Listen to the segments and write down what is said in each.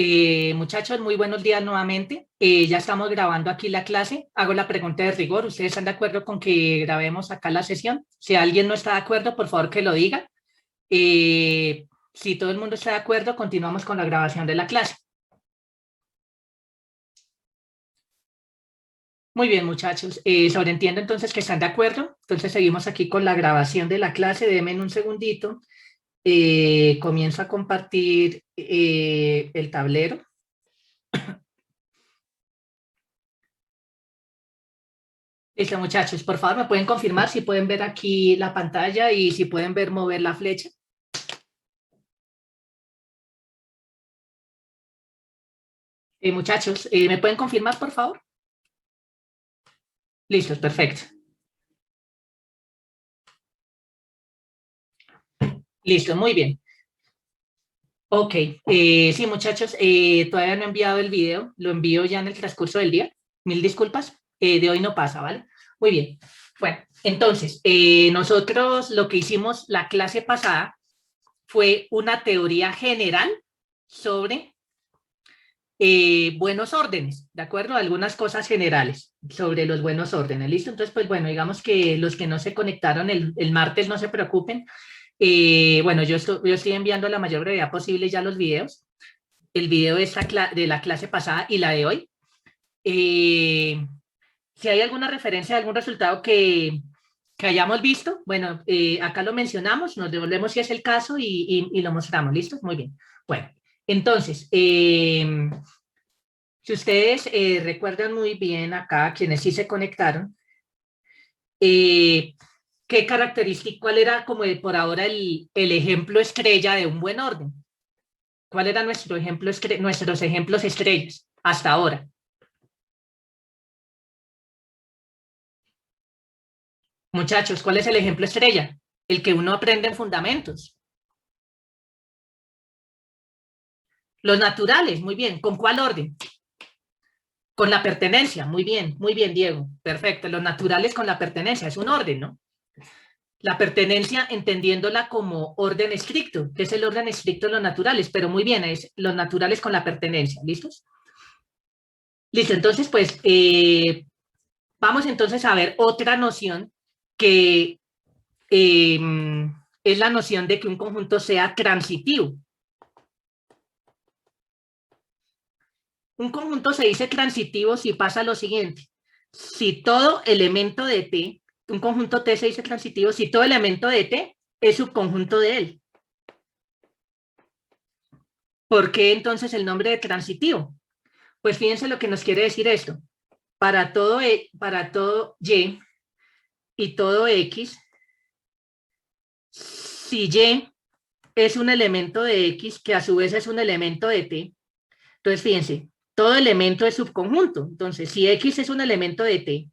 Muchachos, muy buenos días nuevamente. Ya estamos grabando aquí la clase. Hago la pregunta de rigor. ¿Ustedes están de acuerdo con que grabemos acá la sesión? Si alguien no está de acuerdo, por favor que lo diga. Si todo el mundo está de acuerdo, continuamos con la grabación de la clase. Muy bien, muchachos. Sobreentiendo entonces que están de acuerdo. Entonces seguimos aquí con la grabación de la clase. Denme un segundito. Comienzo a compartir el tablero. Listo, muchachos, por favor, me pueden confirmar si pueden ver aquí la pantalla y si pueden ver mover la flecha. Muchachos, ¿me pueden confirmar, por favor? Listo, perfecto. Listo, muy bien. Ok, sí, muchachos, todavía no he enviado el video, lo envío ya en el transcurso del día. Mil disculpas, de hoy no pasa, ¿vale? Muy bien. Bueno, entonces, nosotros lo que hicimos la clase pasada fue una teoría general sobre buenos órdenes, ¿de acuerdo? Algunas cosas generales sobre los buenos órdenes, ¿listo? Entonces, pues bueno, digamos que los que no se conectaron el martes no se preocupen. Bueno, yo estoy enviando la mayor brevedad posible ya los videos, el video de la clase pasada y la de hoy. Si hay alguna referencia a algún resultado que hayamos visto, bueno, acá lo mencionamos, nos devolvemos si es el caso y lo mostramos, ¿listo? Muy bien. Bueno, entonces, si ustedes recuerdan muy bien acá, quienes sí se conectaron, eh, ¿qué característica, cuál era como por ahora el ejemplo estrella de un buen orden? ¿Cuál era nuestro ejemplo, nuestros ejemplos estrellas hasta ahora? Muchachos, ¿cuál es el ejemplo estrella? El que uno aprende en fundamentos. Los naturales, muy bien. ¿Con cuál orden? Con la pertenencia, muy bien, Diego. Perfecto. Los naturales con la pertenencia, es un orden, ¿no? La pertenencia entendiéndola como orden estricto, que es el orden estricto de los naturales, pero muy bien, es los naturales con la pertenencia. ¿Listos? Listo, entonces pues vamos entonces a ver otra noción que es la noción de que un conjunto sea transitivo. Un conjunto se dice transitivo si pasa lo siguiente. Si todo elemento de T, un conjunto T se dice transitivo si todo elemento de T es subconjunto de él. ¿Por qué entonces el nombre de transitivo? Pues fíjense lo que nos quiere decir esto. Para todo y todo X, si Y es un elemento de X que a su vez es un elemento de T, entonces fíjense, todo elemento es subconjunto. Entonces, si X es un elemento de T,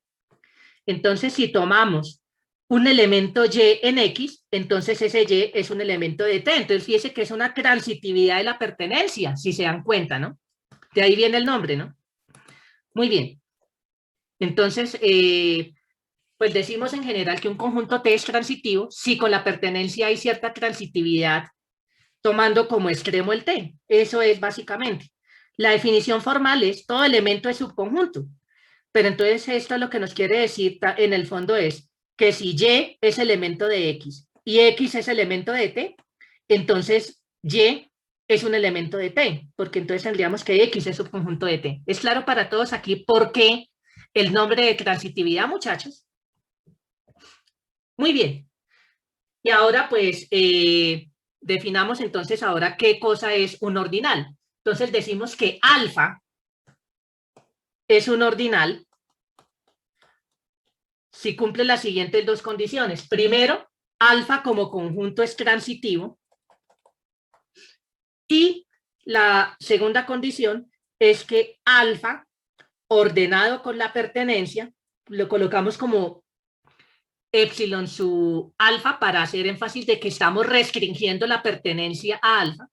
entonces si tomamos un elemento Y en X, entonces ese Y es un elemento de T. Entonces fíjense que es una transitividad de la pertenencia, si se dan cuenta, ¿no? De ahí viene el nombre, ¿no? Muy bien. Entonces, pues decimos en general que un conjunto T es transitivo si con la pertenencia hay cierta transitividad tomando como extremo el T. Eso es básicamente. La definición formal es todo elemento es subconjunto. Pero entonces esto lo que nos quiere decir en el fondo es que si Y es elemento de X y X es elemento de T, entonces Y es un elemento de T, porque entonces tendríamos que X es subconjunto de T. ¿Es claro para todos aquí por qué el nombre de transitividad, muchachos? Muy bien. Y ahora pues definamos entonces ahora qué cosa es un ordinal. Entonces decimos que alfa es un ordinal si cumple las siguientes dos condiciones. Primero, alfa como conjunto es transitivo y la segunda condición es que alfa ordenado con la pertenencia, lo colocamos como epsilon su alfa para hacer énfasis de que estamos restringiendo la pertenencia a alfa.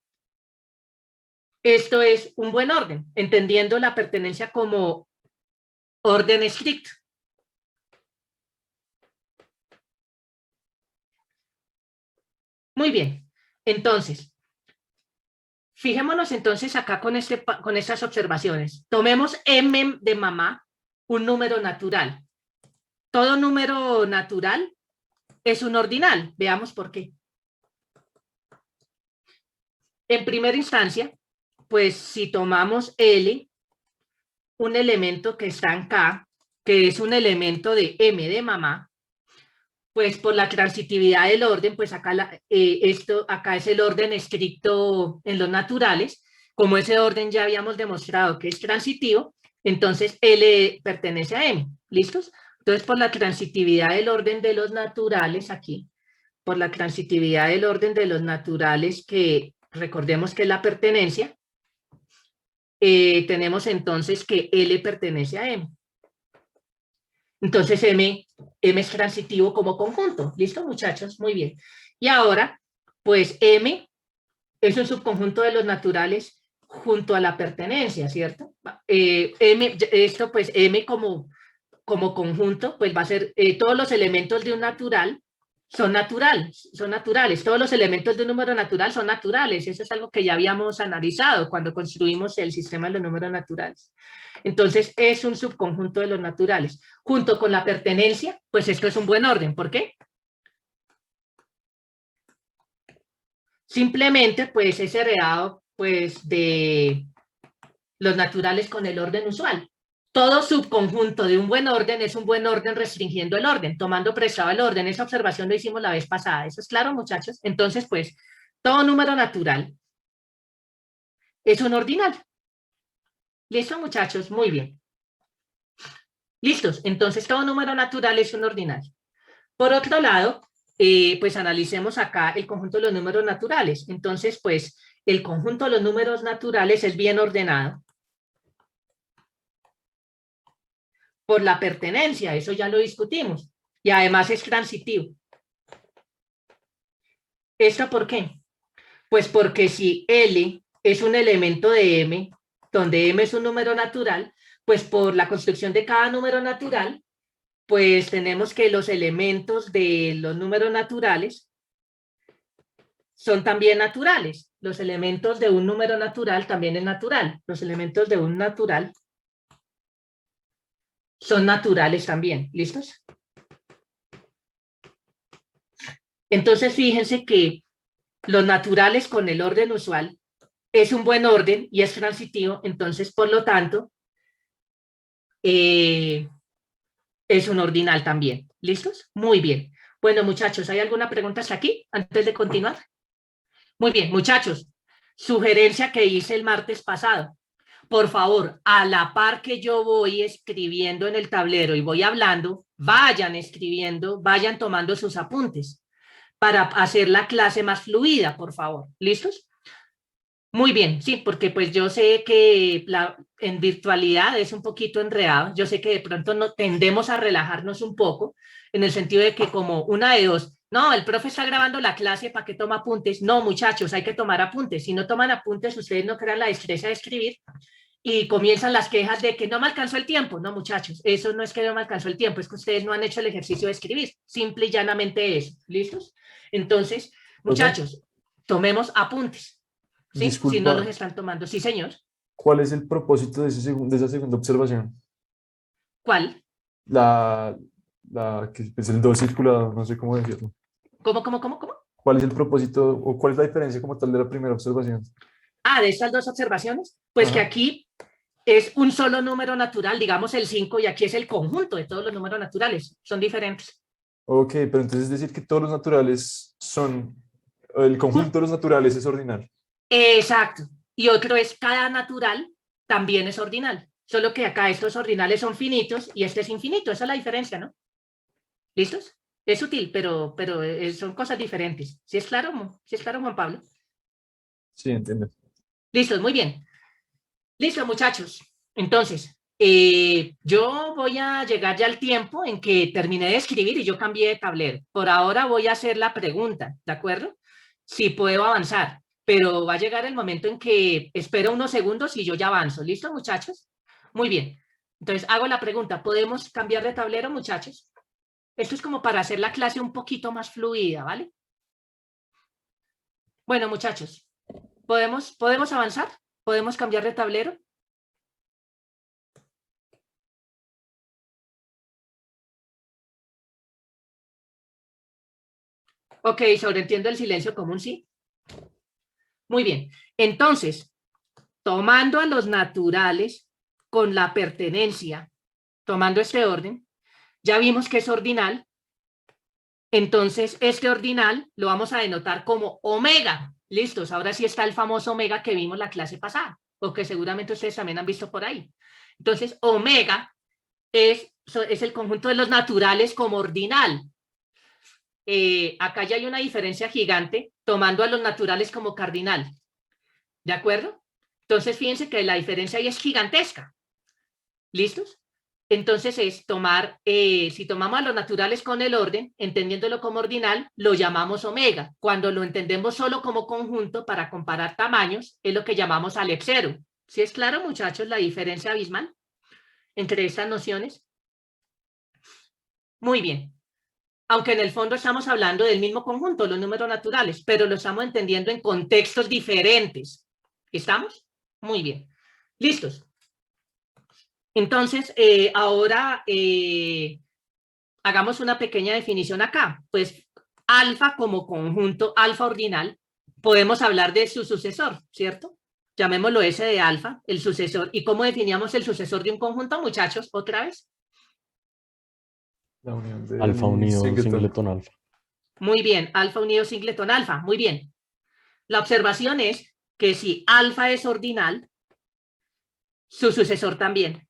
Esto es un buen orden, entendiendo la pertenencia como orden estricto. Muy bien, entonces, fijémonos entonces acá con estas observaciones. Tomemos M de mamá, un número natural. Todo número natural es un ordinal. Veamos por qué. En primera instancia, pues si tomamos L, un elemento que está en K, que es un elemento de M de mamá, pues por la transitividad del orden, pues acá, acá es el orden estricto en los naturales. Como ese orden ya habíamos demostrado que es transitivo, entonces L pertenece a M. ¿Listos? Entonces, por la transitividad del orden de los naturales aquí, por la transitividad del orden de los naturales, que recordemos que es la pertenencia, tenemos entonces que L pertenece a M. Entonces M es transitivo como conjunto. ¿Listo, muchachos? Muy bien. Y ahora, pues M es un subconjunto de los naturales junto a la pertenencia, ¿cierto? Esto pues M como conjunto, pues va a ser todos los elementos de un natural son naturales. Todos los elementos de un número natural son naturales. Eso es algo que ya habíamos analizado cuando construimos el sistema de los números naturales. Entonces, es un subconjunto de los naturales. Junto con la pertenencia, pues esto es un buen orden. ¿Por qué? Simplemente, pues, es heredado, pues, de los naturales con el orden usual. Todo subconjunto de un buen orden es un buen orden restringiendo el orden, tomando prestado el orden. Esa observación lo hicimos la vez pasada. ¿Eso es claro, muchachos? Entonces, pues, todo número natural es un ordinal. ¿Listo, muchachos? Muy bien. ¿Listos? Entonces, todo número natural es un ordinal. Por otro lado, pues analicemos acá el conjunto de los números naturales. Entonces, pues, el conjunto de los números naturales es bien ordenado por la pertenencia, eso ya lo discutimos, y además es transitivo. ¿Esto por qué? Pues porque si L es un elemento de M, donde M es un número natural, pues por la construcción de cada número natural, pues tenemos que los elementos de los números naturales son también naturales. Los elementos de un número natural también es natural. Los elementos de un natural son naturales también. ¿Listos? Entonces, fíjense que los naturales con el orden usual es un buen orden y es transitivo. Entonces, por lo tanto, es un ordinal también. ¿Listos? Muy bien. Bueno, muchachos, ¿hay alguna pregunta hasta aquí antes de continuar? Muy bien, muchachos. Sugerencia que hice el martes pasado. Por favor, a la par que yo voy escribiendo en el tablero y voy hablando, vayan escribiendo, vayan tomando sus apuntes para hacer la clase más fluida, por favor. ¿Listos? Muy bien, sí, porque pues yo sé que en virtualidad es un poquito enredado. Yo sé que de pronto no tendemos a relajarnos un poco, en el sentido de que como una de dos, no, el profe está grabando la clase, ¿para qué toma apuntes? No, muchachos, hay que tomar apuntes. Si no toman apuntes, ustedes no crean la destreza de escribir y comienzan las quejas de que no me alcanzó el tiempo. No, muchachos, eso no es que no me alcanzó el tiempo, es que ustedes no han hecho el ejercicio de escribir. Simple y llanamente eso. ¿Listos? Entonces, Profe, muchachos, tomemos apuntes. ¿Sí? Si no los disculpa, están tomando. Sí, señor. ¿cuál es el propósito de, de esa segunda observación? ¿Cuál? La, la que es el do circulado, no sé cómo decirlo. ¿Cómo? ¿Cuál es el propósito o cuál es la diferencia como tal de la primera observación? Ah, de estas dos observaciones, pues que Ajá. aquí es un solo número natural, digamos el 5, y aquí es el conjunto de todos los números naturales. Son diferentes. Ok, pero entonces es decir que todos los naturales son, el conjunto de los naturales es ordinal. Exacto. Y otro es cada natural también es ordinal. Solo que acá estos ordinales son finitos y este es infinito. Esa es la diferencia, ¿no? ¿Listos? Es útil, pero son cosas diferentes. ¿Sí es claro? ¿Sí es claro, Juan Pablo? Sí, entiendo. Listos, muy bien. Listo, muchachos. Entonces, yo voy a llegar ya al tiempo en que terminé de escribir y yo cambié de tablero. Por ahora voy a hacer la pregunta, ¿de acuerdo? Si puedo avanzar, pero va a llegar el momento en que espero unos segundos y yo ya avanzo. ¿Listo, muchachos? Muy bien. Entonces, hago la pregunta. ¿Podemos cambiar de tablero, muchachos? Esto es como para hacer la clase un poquito más fluida, ¿vale? Bueno, muchachos. ¿Podemos avanzar? ¿Podemos cambiar de tablero? Ok, sobreentiendo el silencio común, ¿sí? Muy bien. Entonces, tomando a los naturales con la pertenencia, tomando este orden, ya vimos que es ordinal. Entonces, este ordinal lo vamos a denotar como omega. Listos, ahora sí está el famoso omega que vimos la clase pasada, o que seguramente ustedes también han visto por ahí. Entonces, omega es el conjunto de los naturales como ordinal. Acá ya hay una diferencia gigante tomando a los naturales como cardinal. ¿De acuerdo? Entonces, fíjense que la diferencia ahí es gigantesca. ¿Listos? Entonces es tomar, si tomamos a los naturales con el orden, entendiéndolo como ordinal, lo llamamos omega. Cuando lo entendemos solo como conjunto para comparar tamaños, es lo que llamamos alexero. ¿Sí es claro, muchachos, la diferencia abismal entre estas nociones? Muy bien. Aunque en el fondo estamos hablando del mismo conjunto, los números naturales, pero lo estamos entendiendo en contextos diferentes. ¿Estamos? Muy bien. ¿Listos? Entonces, ahora hagamos una pequeña definición acá. Pues alfa como conjunto, alfa ordinal, podemos hablar de su sucesor, ¿cierto? Llamémoslo S de alfa, el sucesor. ¿Y cómo definíamos el sucesor de un conjunto, muchachos? Otra vez. La unión Alfa del unido singleton. singleton alfa. Muy bien, alfa unido singleton alfa, muy bien. La observación es que si alfa es ordinal, su sucesor también.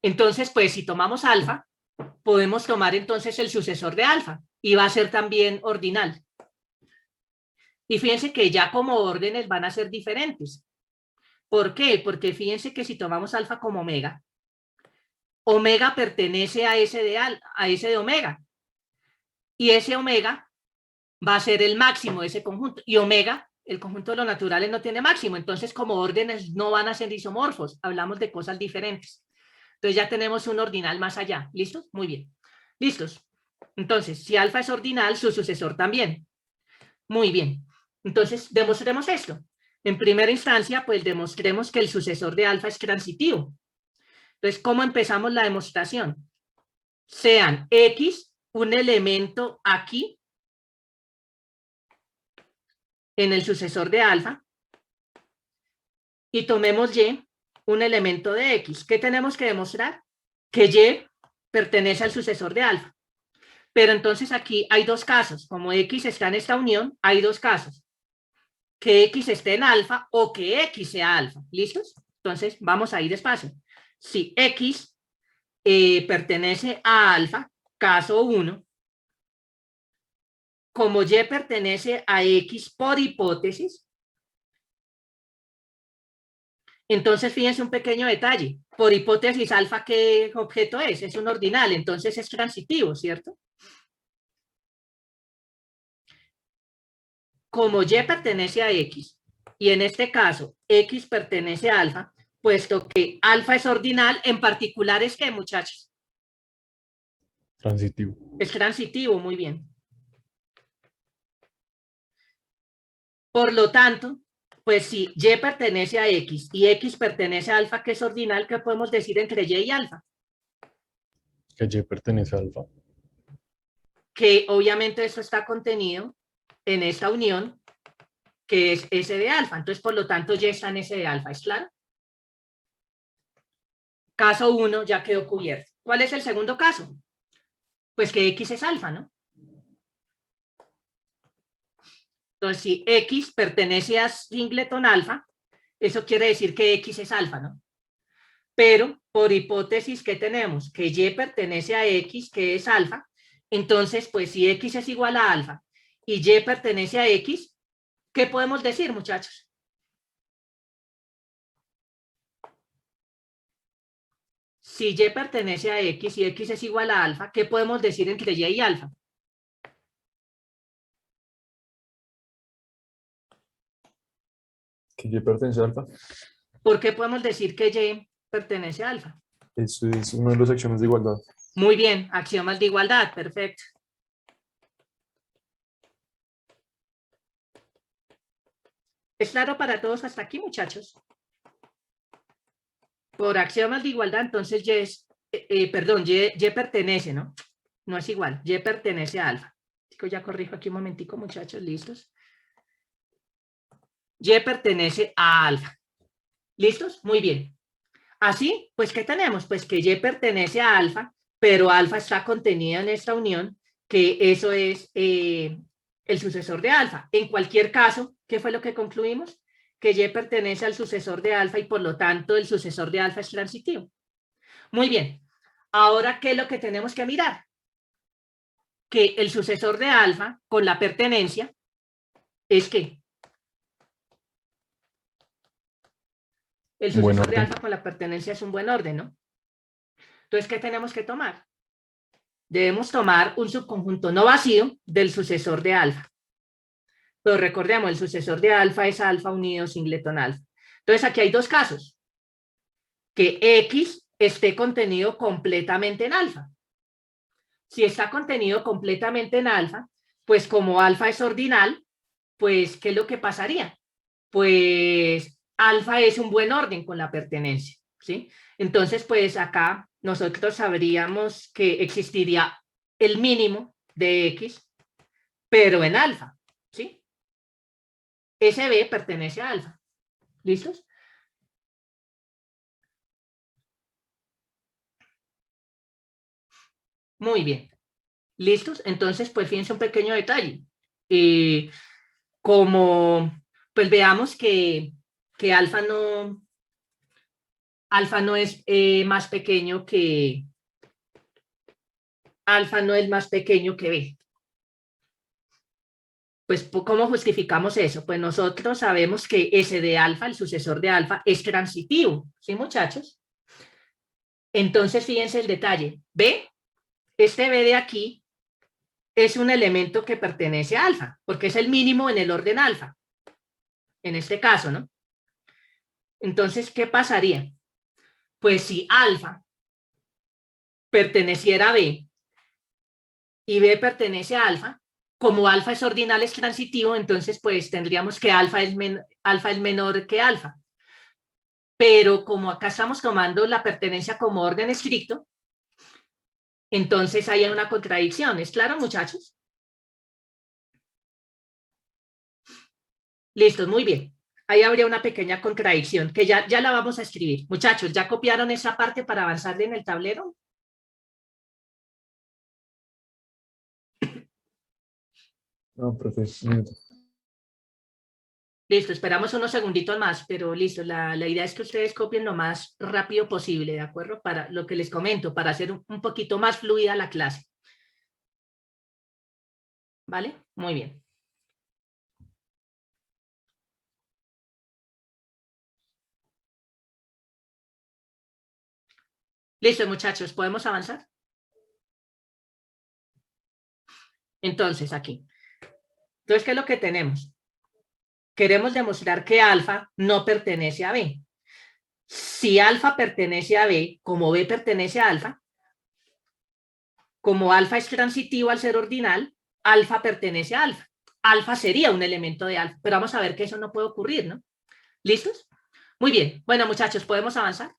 Entonces, pues si tomamos alfa, podemos tomar entonces el sucesor de alfa y va a ser también ordinal. Y fíjense que ya como órdenes van a ser diferentes. ¿Por qué? Porque fíjense que si tomamos alfa como omega, omega pertenece a ese de omega. Y ese omega va a ser el máximo de ese conjunto. Y omega, el conjunto de los naturales, no tiene máximo. Entonces, como órdenes no van a ser isomorfos. Hablamos de cosas diferentes. Entonces ya tenemos un ordinal más allá. ¿Listos? Muy bien. ¿Listos? Entonces, si alfa es ordinal, su sucesor también. Muy bien. Entonces, demostremos esto. En primera instancia, pues demostremos que el sucesor de alfa es transitivo. Entonces, ¿cómo empezamos la demostración? Sean X un elemento aquí en el sucesor de alfa y tomemos Y un elemento de X. ¿Qué tenemos que demostrar? Que Y pertenece al sucesor de alfa. Pero entonces aquí hay dos casos. Como X está en esta unión, hay dos casos. Que X esté en alfa o que X sea alfa. ¿Listos? Entonces, vamos a ir despacio. Si X pertenece a alfa, caso 1, como Y pertenece a X por hipótesis, entonces fíjense un pequeño detalle. Por hipótesis alfa, ¿qué objeto es? Es un ordinal, entonces es transitivo, ¿cierto? Como Y pertenece a X, y en este caso X pertenece a alfa, puesto que alfa es ordinal, en particular es que, muchachos, Transitivo. es transitivo, muy bien. Por lo tanto, pues si Y pertenece a X y X pertenece a alfa, que es ordinal, ¿qué podemos decir entre Y y alfa? Que Y pertenece a alfa. Que obviamente eso está contenido en esta unión, que es S de alfa. Entonces, por lo tanto, Y está en S de alfa, ¿es claro? Caso 1 ya quedó cubierto. ¿Cuál es el segundo caso? Pues que X es alfa, ¿no? Entonces, si X pertenece a singleton alfa, eso quiere decir que X es alfa, ¿no? Pero por hipótesis, ¿qué tenemos? Que Y pertenece a X, que es alfa. Entonces, pues si X es igual a alfa y Y pertenece a X, ¿qué podemos decir, muchachos? Si Y pertenece a X y X es igual a alfa, ¿qué podemos decir entre Y y alfa? Que Y pertenece a alfa. ¿Por qué podemos decir que Y pertenece a alfa? Eso es uno de los axiomas de igualdad. Muy bien, axiomas de igualdad, perfecto. ¿Es claro para todos hasta aquí, muchachos? Por axiomas de igualdad, entonces Y es, perdón, Y pertenece, ¿no? No es igual, Y pertenece a alfa. Ya corrijo aquí un momentico, muchachos, ¿listos? Y pertenece a alfa. ¿Listos? Muy bien. Así, pues, ¿qué tenemos? Pues que Y pertenece a alfa, pero alfa está contenida en esta unión, que eso es el sucesor de alfa. En cualquier caso, ¿qué fue lo que concluimos? Que Y pertenece al sucesor de alfa y por lo tanto el sucesor de alfa es transitivo. Muy bien. Ahora, ¿qué es lo que tenemos que mirar? Que el sucesor de alfa con la pertenencia es que el Buen sucesor de orden. alfa con la pertenencia es un buen orden, ¿no? Entonces, ¿qué tenemos que tomar? Debemos tomar un subconjunto no vacío del sucesor de alfa. Pero recordemos, el sucesor de alfa es alfa unido singleton alfa. Entonces, aquí hay dos casos. Que X esté contenido completamente en alfa. Si está contenido completamente en alfa, pues como alfa es ordinal, pues, ¿qué es lo que pasaría? Pues alfa es un buen orden con la pertenencia, ¿sí? Entonces, pues acá nosotros sabríamos que existiría el mínimo de X, pero en alfa, ¿sí? SB pertenece a alfa. ¿Listos? Muy bien. ¿Listos? Entonces, pues fíjense un pequeño detalle. Como, pues veamos que alfa no es más pequeño que, alfa no es más pequeño que B. Pues, ¿cómo justificamos eso? Pues nosotros sabemos que S de alfa, el sucesor de alfa, es transitivo, ¿sí, muchachos? Entonces, fíjense el detalle. B, este B de aquí es un elemento que pertenece a alfa, porque es el mínimo en el orden alfa, en este caso, ¿no? Entonces, ¿qué pasaría? Pues si alfa perteneciera a B y B pertenece a alfa, como alfa es ordinal, es transitivo, entonces pues tendríamos que alfa es menor que alfa. Pero como acá estamos tomando la pertenencia como orden estricto, entonces hay una contradicción. ¿Es claro, muchachos? Listo, muy bien. Ahí habría una pequeña contradicción que ya la vamos a escribir. Muchachos, ¿ya copiaron esa parte para avanzar en el tablero? No, profe, un minuto. Listo, esperamos unos segunditos más, pero listo, la idea es que ustedes copien lo más rápido posible, ¿de acuerdo? Para lo que les comento, para hacer un poquito más fluida la clase. ¿Vale? Muy bien. Listo, muchachos, ¿podemos avanzar? Entonces, aquí. Entonces, ¿qué es lo que tenemos? Queremos demostrar que alfa no pertenece a B. Si alfa pertenece a B, como B pertenece a alfa, como alfa es transitivo al ser ordinal, alfa pertenece a alfa. Alfa sería un elemento de alfa, pero vamos a ver que eso no puede ocurrir, ¿no? ¿Listos? Muy bien. Bueno, muchachos, ¿podemos avanzar?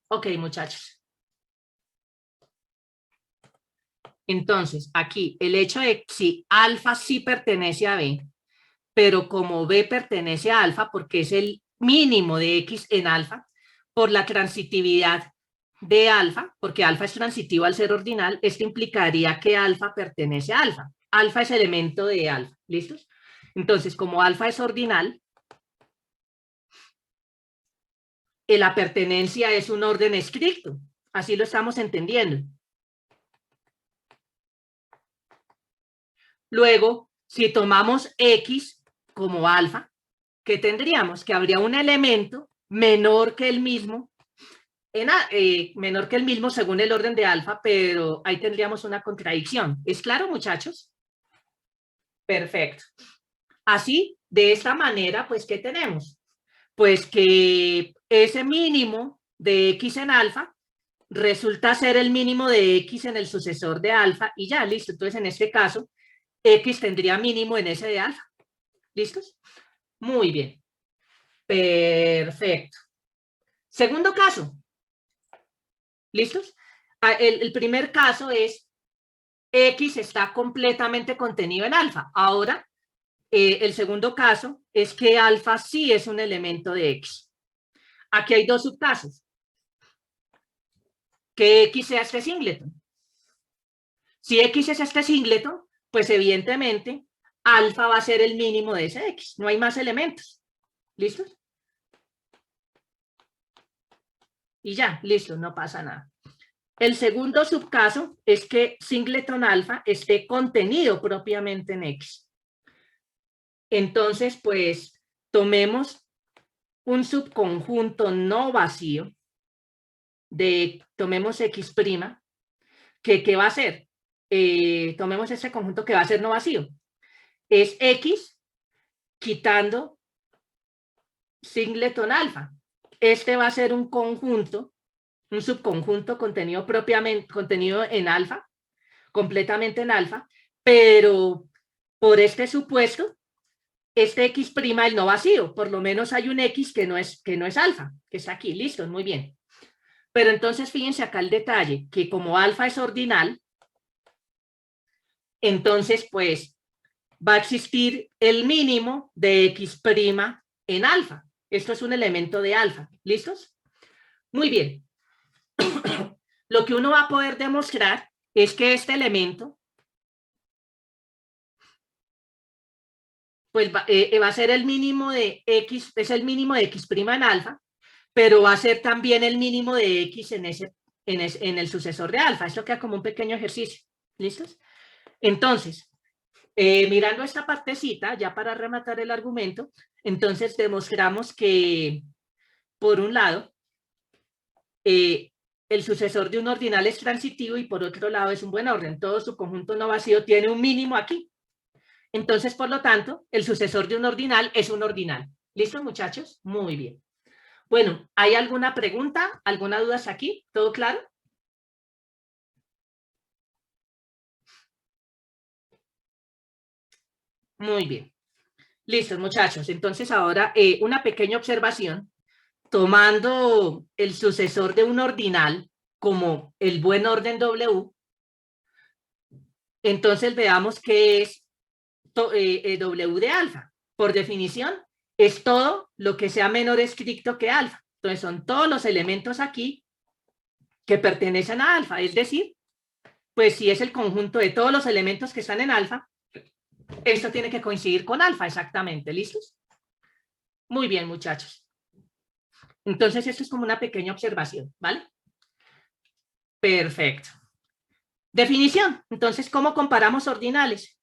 Ok, muchachos. Entonces, aquí, el hecho de si alfa sí pertenece a B, pero como B pertenece a alfa, porque es el mínimo de X en alfa, por la transitividad de alfa, porque alfa es transitivo al ser ordinal, esto implicaría que alfa pertenece a alfa. Alfa es elemento de alfa, ¿listos? Entonces, como alfa es ordinal, la pertenencia es un orden estricto, así lo estamos entendiendo. Luego, si tomamos X como alfa, ¿qué tendríamos? Que habría un elemento menor que el mismo, menor que el mismo según el orden de alfa, pero ahí tendríamos una contradicción. ¿Es claro, muchachos? Perfecto. Así, de esta manera, pues, ¿qué tenemos? Pues que ese mínimo de X en alfa resulta ser el mínimo de X en el sucesor de alfa y ya, listo. Entonces, en este caso, X tendría mínimo en ese de alfa. ¿Listos? Muy bien. Perfecto. Segundo caso. ¿Listos? El primer caso es X está completamente contenido en alfa. Ahora, el segundo caso es que alfa sí es un elemento de X. Aquí hay dos subcasos. Que X sea este singleton. Si X es este singleton, pues evidentemente alfa va a ser el mínimo de ese X. No hay más elementos. ¿Listos? Y ya, listo, no pasa nada. El segundo subcaso es que singleton alfa esté contenido propiamente en X. Entonces, pues, tomemos un subconjunto no vacío tomemos X', que va a ser, tomemos ese conjunto que va a ser no vacío. Es X quitando singleton alfa. Este va a ser un conjunto, un subconjunto contenido en alfa, completamente en alfa, pero por este supuesto, este X' es no vacío, por lo menos hay un X que no es alfa, que está aquí, listo, muy bien. Pero entonces fíjense acá el detalle, que como alfa es ordinal, entonces pues va a existir el mínimo de X' en alfa. Esto es un elemento de alfa, ¿listos? Muy bien. Lo que uno va a poder demostrar es que este elemento pues va a ser el mínimo de X, es el mínimo de X' en alfa, pero va a ser también el mínimo de X en el sucesor de alfa. Esto queda como un pequeño ejercicio. ¿Listos? Entonces, mirando esta partecita, ya para rematar el argumento, entonces demostramos que, por un lado, el sucesor de un ordinal es transitivo y por otro lado es un buen orden. Todo su conjunto no vacío tiene un mínimo aquí. Entonces, por lo tanto, el sucesor de un ordinal es un ordinal. ¿Listo, muchachos? Muy bien. Bueno, ¿hay alguna pregunta? ¿Alguna duda hasta aquí? ¿Todo claro? Muy bien. Listo, muchachos. Entonces, ahora una pequeña observación. Tomando el sucesor de un ordinal como el buen orden W, entonces veamos qué es W de alfa. Por definición, es todo lo que sea menor estricto que alfa. Entonces, son todos los elementos aquí que pertenecen a alfa. Es decir, pues si es el conjunto de todos los elementos que están en alfa, esto tiene que coincidir con alfa, exactamente. ¿Listos? Muy bien, muchachos. Entonces, esto es como una pequeña observación, ¿vale? Perfecto. Definición. Entonces, ¿cómo comparamos ordinales?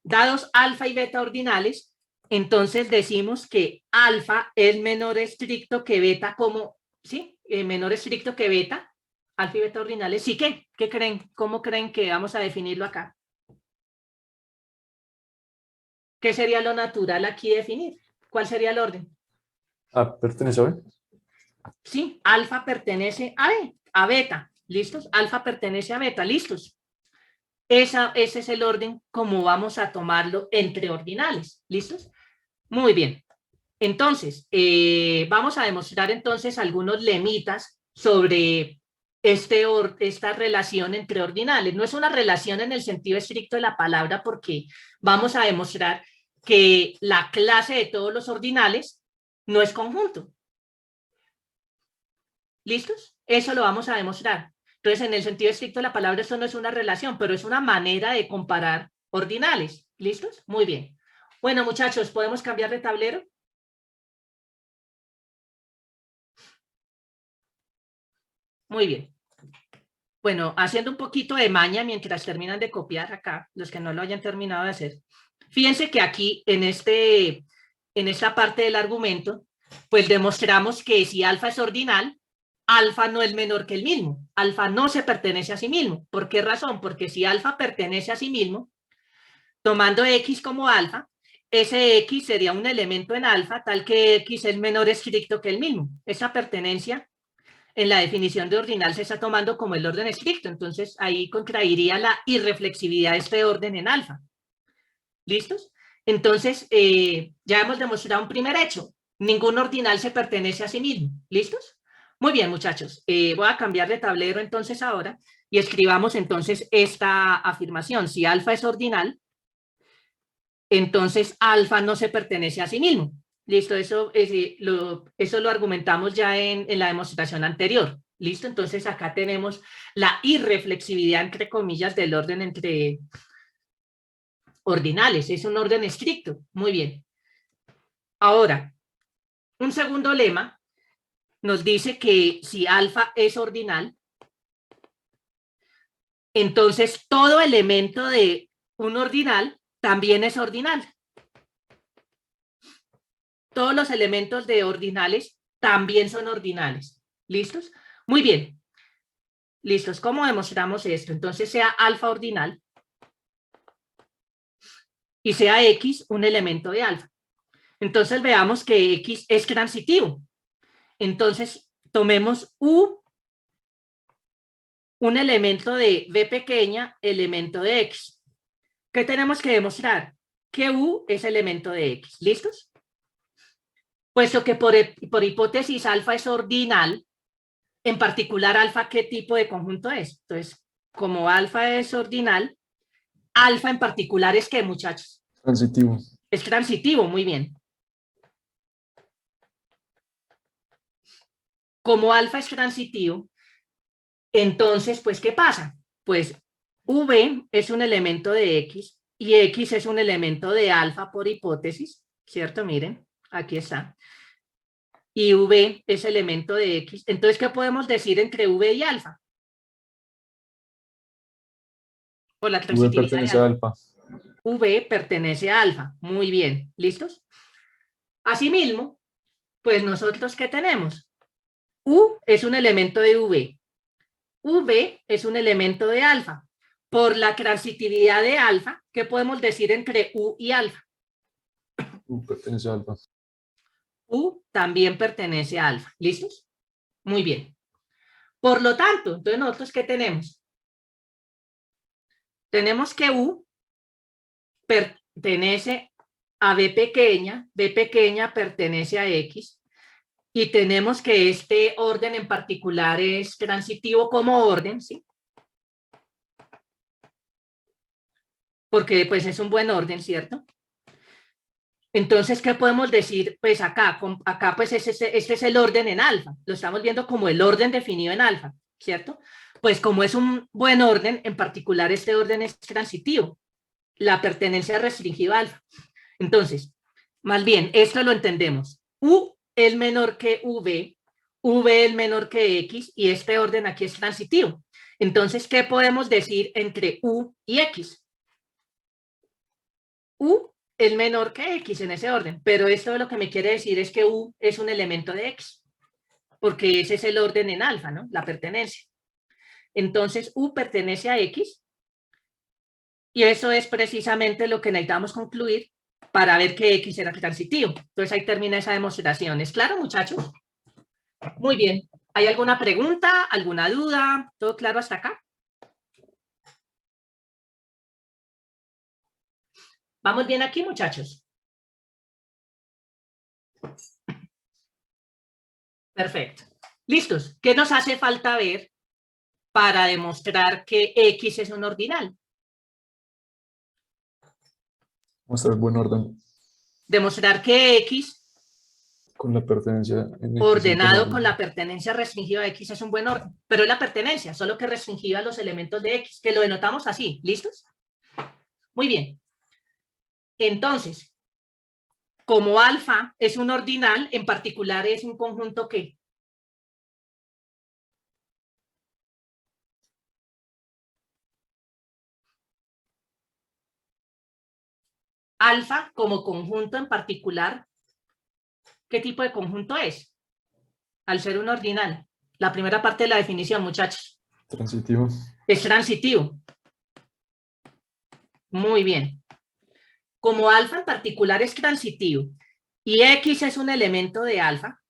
Dados alfa y beta ordinales, entonces decimos que alfa es menor estricto que beta como, ¿sí? Menor estricto que beta, alfa y beta ordinales. ¿Sí qué? ¿Qué creen? ¿Cómo creen que vamos a definirlo acá? ¿Qué sería lo natural aquí definir? ¿Cuál sería el orden? A pertenece a B. Sí, alfa pertenece a B, a beta. ¿Listos? Alfa pertenece a beta. ¿Listos? Ese es el orden como vamos a tomarlo entre ordinales. ¿Listos? Muy bien. Entonces, vamos a demostrar entonces algunos lemitas sobre esta relación entre ordinales. No es una relación en el sentido estricto de la palabra porque vamos a demostrar que la clase de todos los ordinales no es conjunto. ¿Listos? Eso lo vamos a demostrar. Entonces, en el sentido estricto de la palabra, esto no es una relación, pero es una manera de comparar ordinales. ¿Listos? Muy bien. Bueno, muchachos, ¿podemos cambiar de tablero? Muy bien. Bueno, haciendo un poquito de maña mientras terminan de copiar acá, los que no lo hayan terminado de hacer. Fíjense que aquí, en esta parte del argumento, pues demostramos que si alfa es ordinal, alfa no es menor que el mismo. Alfa no se pertenece a sí mismo. ¿Por qué razón? Porque si alfa pertenece a sí mismo, tomando X como alfa, ese X sería un elemento en alfa tal que X es menor estricto que el mismo. Esa pertenencia en la definición de ordinal se está tomando como el orden estricto, entonces ahí contrairía la irreflexividad de este orden en alfa. ¿Listos? Entonces, ya hemos demostrado un primer hecho. Ningún ordinal se pertenece a sí mismo. ¿Listos? Muy bien, muchachos. Voy a cambiar de tablero entonces ahora y escribamos entonces esta afirmación. Si alfa es ordinal, entonces alfa no se pertenece a sí mismo. Listo, eso lo argumentamos ya en la demostración anterior. Listo, entonces acá tenemos la irreflexividad, entre comillas, del orden entre ordinales. Es un orden estricto. Muy bien. Ahora, un segundo lema nos dice que si alfa es ordinal, entonces todo elemento de un ordinal también es ordinal. Todos los elementos de ordinales también son ordinales. ¿Listos? Muy bien. ¿Listos? ¿Cómo demostramos esto? Entonces sea alfa ordinal y sea X un elemento de alfa. Entonces veamos que X es transitivo. Entonces tomemos U, un elemento de B pequeña, elemento de X. ¿Qué tenemos que demostrar? Que U es elemento de X. ¿Listos? Puesto que por hipótesis alfa es ordinal, en particular alfa, ¿qué tipo de conjunto es? Entonces, como alfa es ordinal, alfa en particular es ¿qué, muchachos? Transitivo. Es transitivo, muy bien. Como alfa es transitivo, entonces, pues, ¿qué pasa? Pues V es un elemento de X y X es un elemento de alfa por hipótesis, ¿cierto? Miren, aquí está. Y V es elemento de X. Entonces, ¿qué podemos decir entre V y alfa? Por la V transitividad pertenece de a alfa. alfa. V pertenece a alfa. Muy bien, ¿listos? Asimismo, pues nosotros, ¿qué tenemos? U es un elemento de V. V es un elemento de alfa. Por la transitividad de alfa, ¿qué podemos decir entre U y alfa? U pertenece a alfa. U también pertenece a alfa. ¿Listos? Muy bien. Por lo tanto, entonces nosotros, ¿qué tenemos? Tenemos que U pertenece a B pequeña pertenece a X, y tenemos que este orden en particular es transitivo como orden, ¿sí? Porque pues es un buen orden, ¿cierto? Entonces, ¿qué podemos decir? Pues acá pues este es el orden en alfa, lo estamos viendo como el orden definido en alfa, ¿cierto? Pues como es un buen orden, en particular este orden es transitivo, la pertenencia restringida a alfa. Entonces, más bien, esto lo entendemos. U es menor que V, V es menor que X, y este orden aquí es transitivo. Entonces, ¿qué podemos decir entre U y X? U es menor que X en ese orden, pero esto lo que me quiere decir es que U es un elemento de X, porque ese es el orden en alfa, ¿no? La pertenencia. Entonces, U pertenece a X, y eso es precisamente lo que necesitamos concluir para ver que X era transitivo. Entonces ahí termina esa demostración. ¿Es claro, muchachos? Muy bien. ¿Hay alguna pregunta, alguna duda? ¿Todo claro hasta acá? ¿Vamos bien aquí, muchachos? Perfecto. ¿Listos? ¿Qué nos hace falta ver para demostrar que X es un ordinal? Mostrar el buen orden Demostrar que X con la pertenencia en X. ordenado con la pertenencia restringida de X es un buen orden, pero es la pertenencia, solo que restringida a los elementos de X, que lo denotamos así. ¿Listos? Muy bien. Entonces, como alfa es un ordinal, en particular es un conjunto que alfa como conjunto en particular, ¿qué tipo de conjunto es? Al ser un ordinal. La primera parte de la definición, muchachos. Transitivo. Es transitivo. Muy bien. Como alfa en particular es transitivo y X es un elemento de alfa,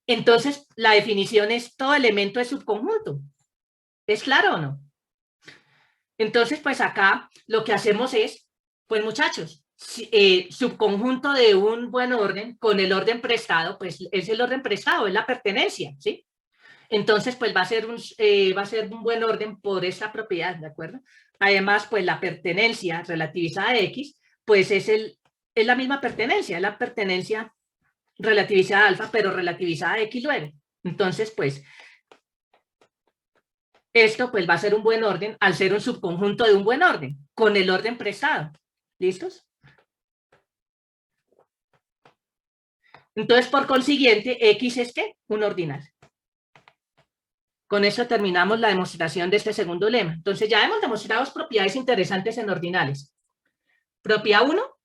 Entonces, la definición es todo elemento es subconjunto. ¿Es claro o no? Entonces, pues acá lo que hacemos es, pues muchachos, subconjunto de un buen orden con el orden prestado, pues es el orden prestado, es la pertenencia, ¿sí? Entonces, pues va a ser un buen orden por esta propiedad, ¿de acuerdo? Además, pues la pertenencia relativizada de X, pues es la misma pertenencia, es la pertenencia relativizada a alfa, pero relativizada a X luego. Entonces, pues, esto pues va a ser un buen orden al ser un subconjunto de un buen orden, con el orden prestado. ¿Listos? Entonces, por consiguiente, X es ¿qué? Un ordinal. Con eso terminamos la demostración de este segundo lema. Entonces, ya hemos demostrado dos propiedades interesantes en ordinales. Propiedad 1,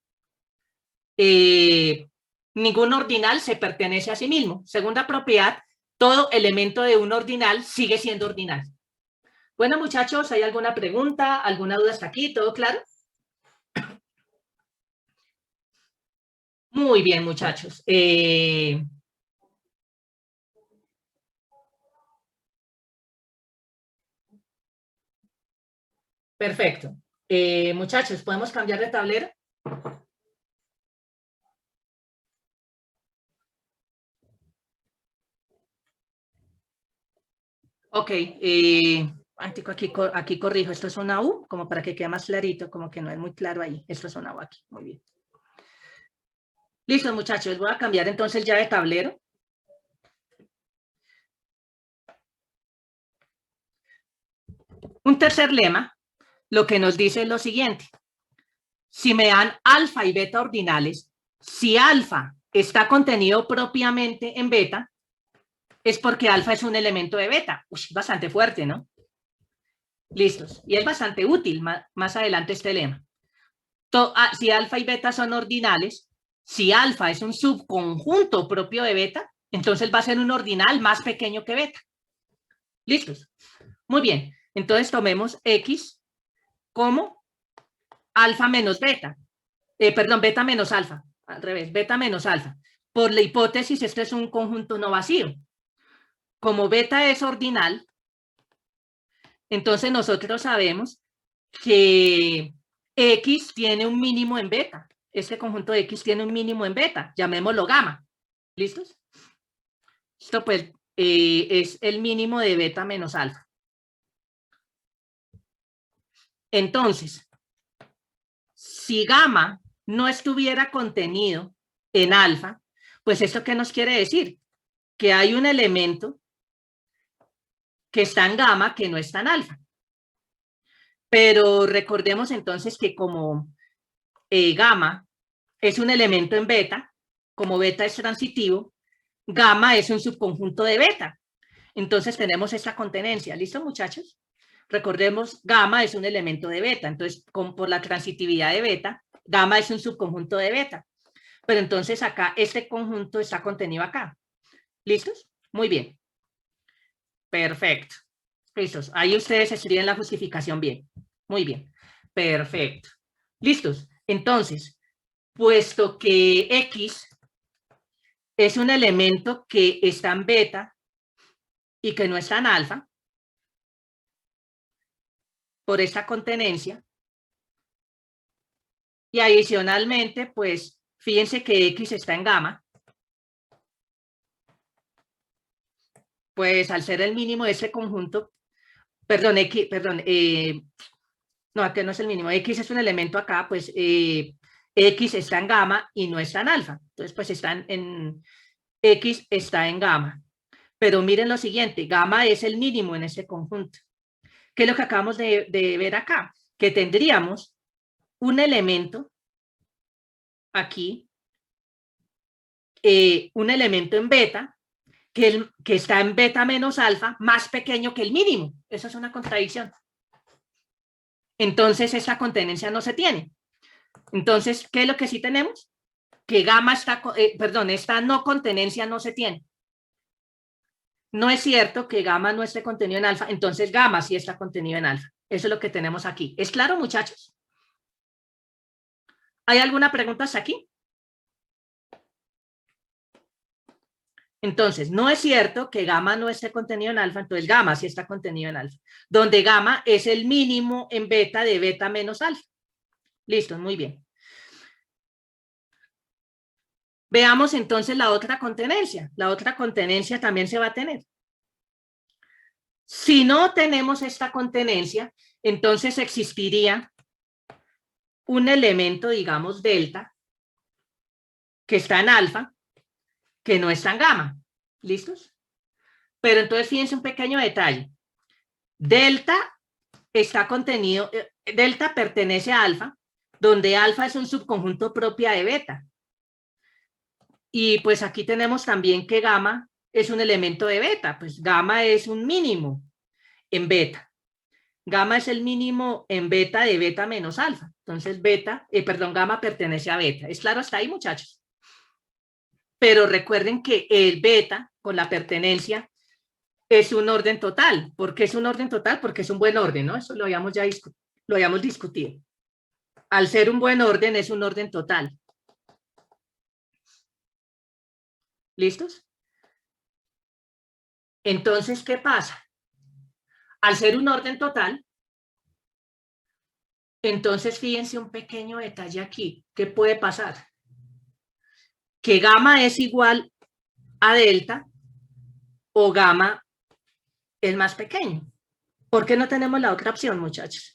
ningún ordinal se pertenece a sí mismo. Segunda propiedad, todo elemento de un ordinal sigue siendo ordinal. Bueno, muchachos, ¿hay alguna pregunta? ¿Alguna duda hasta aquí? ¿Todo claro? Muy bien, muchachos. Perfecto. Muchachos, ¿podemos cambiar de tablero? Ok. Aquí corrijo. Esto es una U, como para que quede más clarito, como que no es muy claro ahí. Esto es una U aquí. Muy bien. Listo, muchachos. Voy a cambiar entonces ya de tablero. Un tercer lema, lo que nos dice es lo siguiente. Si me dan alfa y beta ordinales, si alfa está contenido propiamente en beta, es porque alfa es un elemento de beta. Uy, bastante fuerte, ¿no? Listos. Y es bastante útil más adelante este lema. Si alfa y beta son ordinales, si alfa es un subconjunto propio de beta, entonces va a ser un ordinal más pequeño que beta. ¿Listos? Muy bien. Entonces tomemos X como alfa menos beta. Perdón, beta menos alfa. Al revés, beta menos alfa. Por la hipótesis, esto es un conjunto no vacío. Como beta es ordinal, entonces nosotros sabemos que X tiene un mínimo en beta. Este conjunto de X tiene un mínimo en beta. Llamémoslo gamma. ¿Listos? Esto pues es el mínimo de beta menos alfa. Entonces, si gamma no estuviera contenido en alfa, pues ¿esto qué nos quiere decir? Que hay un elemento que está en gamma que no está en alfa. Pero recordemos entonces que como gamma es un elemento en beta, como beta es transitivo, gamma es un subconjunto de beta. Entonces tenemos esta contenencia. ¿Listo, muchachos? Recordemos, gamma es un elemento de beta. Entonces, por la transitividad de beta, gamma es un subconjunto de beta. Pero entonces acá, este conjunto está contenido acá. ¿Listos? Muy bien. Perfecto. Listos. Ahí ustedes escriben la justificación bien. Muy bien. Perfecto. ¿Listos? Entonces, puesto que X es un elemento que está en beta y que no está en alfa, por esta contenencia, y adicionalmente, pues, fíjense que X está en gamma, pues al ser el mínimo de este conjunto, perdón, X, perdón, no, aquí no es el mínimo, X es un elemento acá, pues X está en gamma y no está en alfa, entonces pues X está en gamma, pero miren lo siguiente, gamma es el mínimo en ese conjunto. ¿Qué es lo que acabamos de ver acá? Que tendríamos un elemento aquí, un elemento en beta, que está en beta menos alfa, más pequeño que el mínimo. Eso es una contradicción. Entonces, esa contenencia no se tiene. Entonces, ¿qué es lo que sí tenemos? Que gamma está, esta no contenencia no se tiene. No es cierto que gamma no esté contenido en alfa, entonces gamma sí está contenido en alfa. Eso es lo que tenemos aquí. ¿Es claro, muchachos? ¿Hay alguna pregunta hasta aquí? Entonces, no es cierto que gamma no esté contenido en alfa, entonces gamma sí está contenido en alfa, donde gamma es el mínimo en beta de beta menos alfa. Listo, muy bien. Veamos entonces la otra contenencia. La otra contenencia también se va a tener. Si no tenemos esta contenencia, entonces existiría un elemento, digamos, delta, que está en alfa, que no está en gamma. ¿Listos? Pero entonces fíjense un pequeño detalle. Delta está contenido, delta pertenece a alfa, donde alfa es un subconjunto propio de beta. Y pues aquí tenemos también que gamma es un elemento de beta, pues gamma es un mínimo en beta. Gamma es el mínimo en beta de beta menos alfa. Entonces gamma pertenece a beta. ¿Es claro hasta ahí, muchachos? Pero recuerden que el beta con la pertenencia es un orden total. ¿Por qué es un orden total? Porque es un buen orden, ¿no? Eso lo habíamos discutido. Al ser un buen orden, es un orden total. ¿Listos? Entonces, ¿qué pasa? Al ser un orden total, entonces fíjense un pequeño detalle aquí. ¿Qué puede pasar? Que gamma es igual a delta o gamma es más pequeño. ¿Por qué no tenemos la otra opción, muchachos?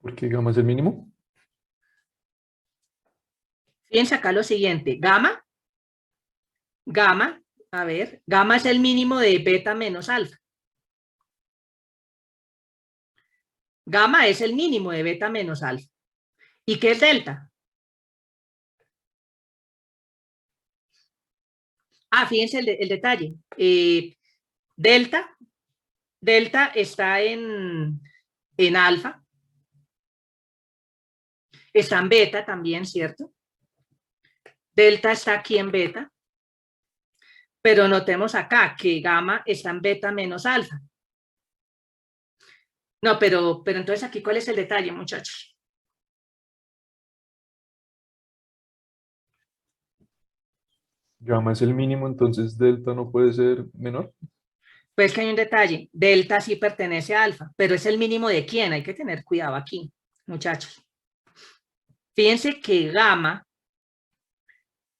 Porque gamma es el mínimo. Fíjense acá lo siguiente. Gamma, a ver, gamma es el mínimo de beta menos alfa. Gamma es el mínimo de beta menos alfa. ¿Y qué es delta? Fíjense el detalle. Delta está en alfa. Está en beta también, ¿cierto? Delta está aquí en beta. Pero notemos acá que gamma está en beta menos alfa. No, pero entonces aquí, ¿cuál es el detalle, muchachos? Gamma es el mínimo, entonces delta no puede ser menor. Pues que hay un detalle. Delta sí pertenece a alfa, pero es el mínimo de quién. Hay que tener cuidado aquí, muchachos. Fíjense que gamma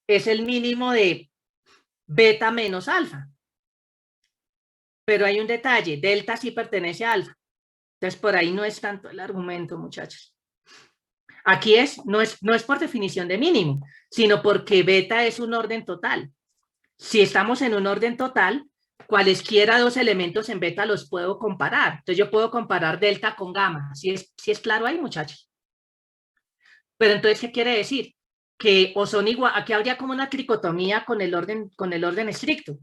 es el mínimo de beta menos alfa. Pero hay un detalle. Delta sí pertenece a alfa. Entonces, por ahí no es tanto el argumento, muchachos. Aquí no es por definición de mínimo, sino porque beta es un orden total. Si estamos en un orden total, cualesquiera dos elementos en beta los puedo comparar. Entonces yo puedo comparar delta con gamma. ¿Sí es claro ahí, muchachos? Pero entonces, ¿qué quiere decir? Que o son igual, aquí habría como una tricotomía con el orden estricto.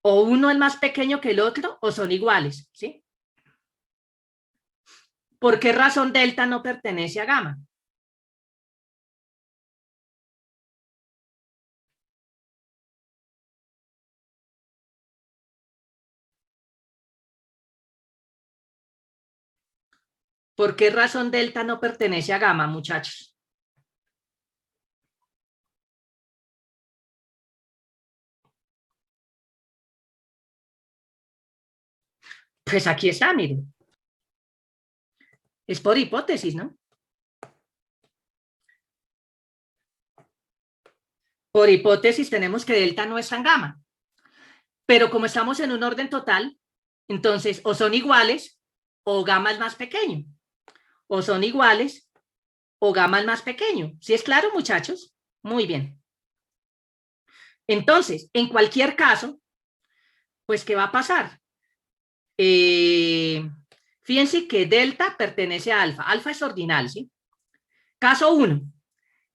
O uno es más pequeño que el otro, o son iguales, ¿sí? ¿Por qué razón delta no pertenece a gamma? ¿Por qué razón delta no pertenece a gamma, muchachos? Pues aquí está, miren. Es por hipótesis, ¿no? Por hipótesis tenemos que delta no está en gamma. Pero como estamos en un orden total, entonces o son iguales o gamma es más pequeño. O son iguales o gamma es más pequeño. ¿Sí es claro, muchachos? Muy bien. Entonces, en cualquier caso, pues, ¿qué va a pasar? Fíjense que delta pertenece a alfa. Alfa es ordinal, ¿sí? Caso 1,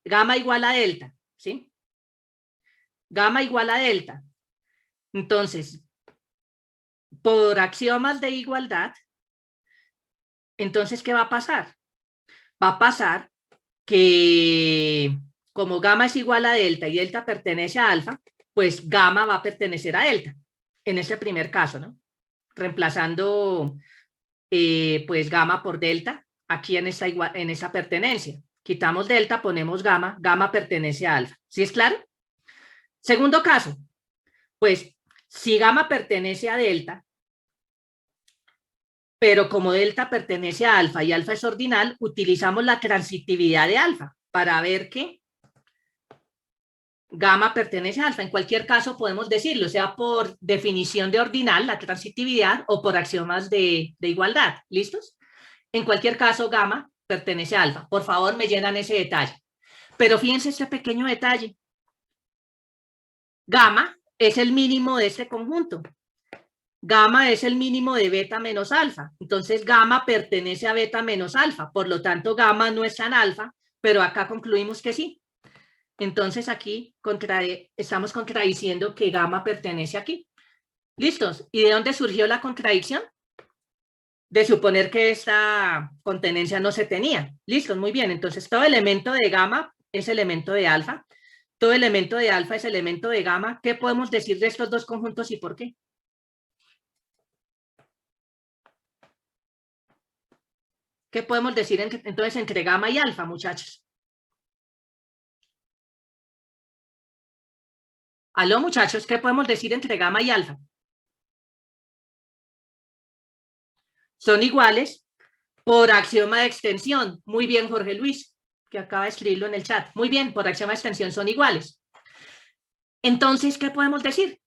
gamma igual a delta, ¿sí? Gamma igual a delta. Entonces, por axiomas de igualdad, entonces, ¿qué va a pasar? Va a pasar que como gamma es igual a delta y delta pertenece a alfa, pues gamma va a pertenecer a delta, en este primer caso, ¿no? Reemplazando pues gamma por delta aquí en esa pertenencia. Quitamos delta, ponemos gamma, gamma pertenece a alfa. ¿Sí es claro? Segundo caso, pues si gamma pertenece a delta, pero como delta pertenece a alfa y alfa es ordinal, utilizamos la transitividad de alfa para ver que gamma pertenece a alfa. En cualquier caso podemos decirlo, sea por definición de ordinal, la transitividad, o por axiomas de igualdad. ¿Listos? En cualquier caso, gamma pertenece a alfa. Por favor, me llenan ese detalle. Pero fíjense este pequeño detalle. Gamma es el mínimo de este conjunto. Gamma es el mínimo de beta menos alfa. Entonces, gamma pertenece a beta menos alfa. Por lo tanto, gamma no está en alfa, pero acá concluimos que sí. Entonces, aquí estamos contradiciendo que gamma pertenece aquí. ¿Listos? ¿Y de dónde surgió la contradicción? De suponer que esta contenencia no se tenía. ¿Listos? Muy bien. Entonces, todo elemento de gamma es elemento de alfa. Todo elemento de alfa es elemento de gamma. ¿Qué podemos decir de estos dos conjuntos y por qué? ¿Qué podemos decir entonces entre gamma y alfa, muchachos? Aló, muchachos, ¿qué podemos decir entre gamma y alfa? Son iguales por axioma de extensión. Muy bien, Jorge Luis, que acaba de escribirlo en el chat. Muy bien, por axioma de extensión son iguales. Entonces, ¿qué podemos decir?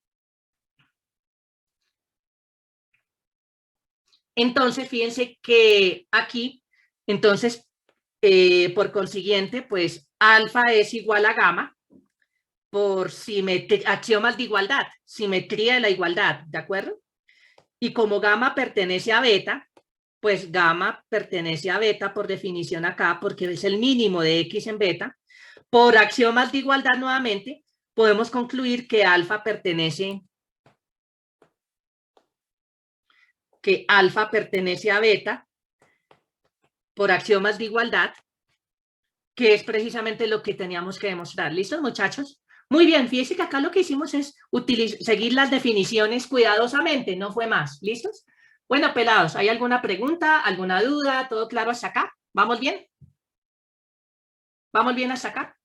Entonces, fíjense que aquí, entonces, por consiguiente, pues alfa es igual a gamma por axiomas de igualdad, simetría de la igualdad, ¿de acuerdo? Y como gamma pertenece a beta, pues gamma pertenece a beta por definición acá, porque es el mínimo de X en beta. Por axiomas de igualdad nuevamente, podemos concluir que alfa pertenece a beta por axiomas de igualdad, que es precisamente lo que teníamos que demostrar. ¿Listos, muchachos? Muy bien, fíjense que acá lo que hicimos es seguir las definiciones cuidadosamente, no fue más. ¿Listos? Bueno, pelados, ¿hay alguna pregunta, alguna duda? ¿Todo claro hasta acá? ¿Vamos bien? ¿Vamos bien hasta acá?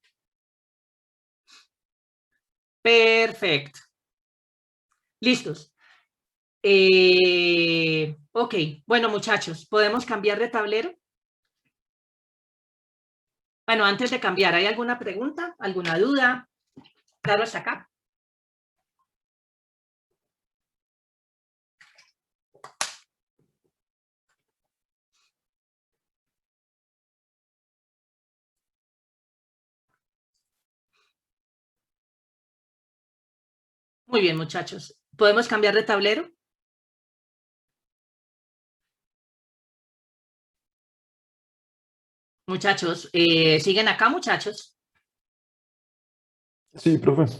Perfecto. ¿Listos? Ok, bueno, muchachos, ¿podemos cambiar de tablero? Bueno, antes de cambiar, ¿hay alguna pregunta? ¿Alguna duda? Claro hasta acá. Muy bien, muchachos. ¿Podemos cambiar de tablero? Muchachos, ¿siguen acá, muchachos? Sí, profe.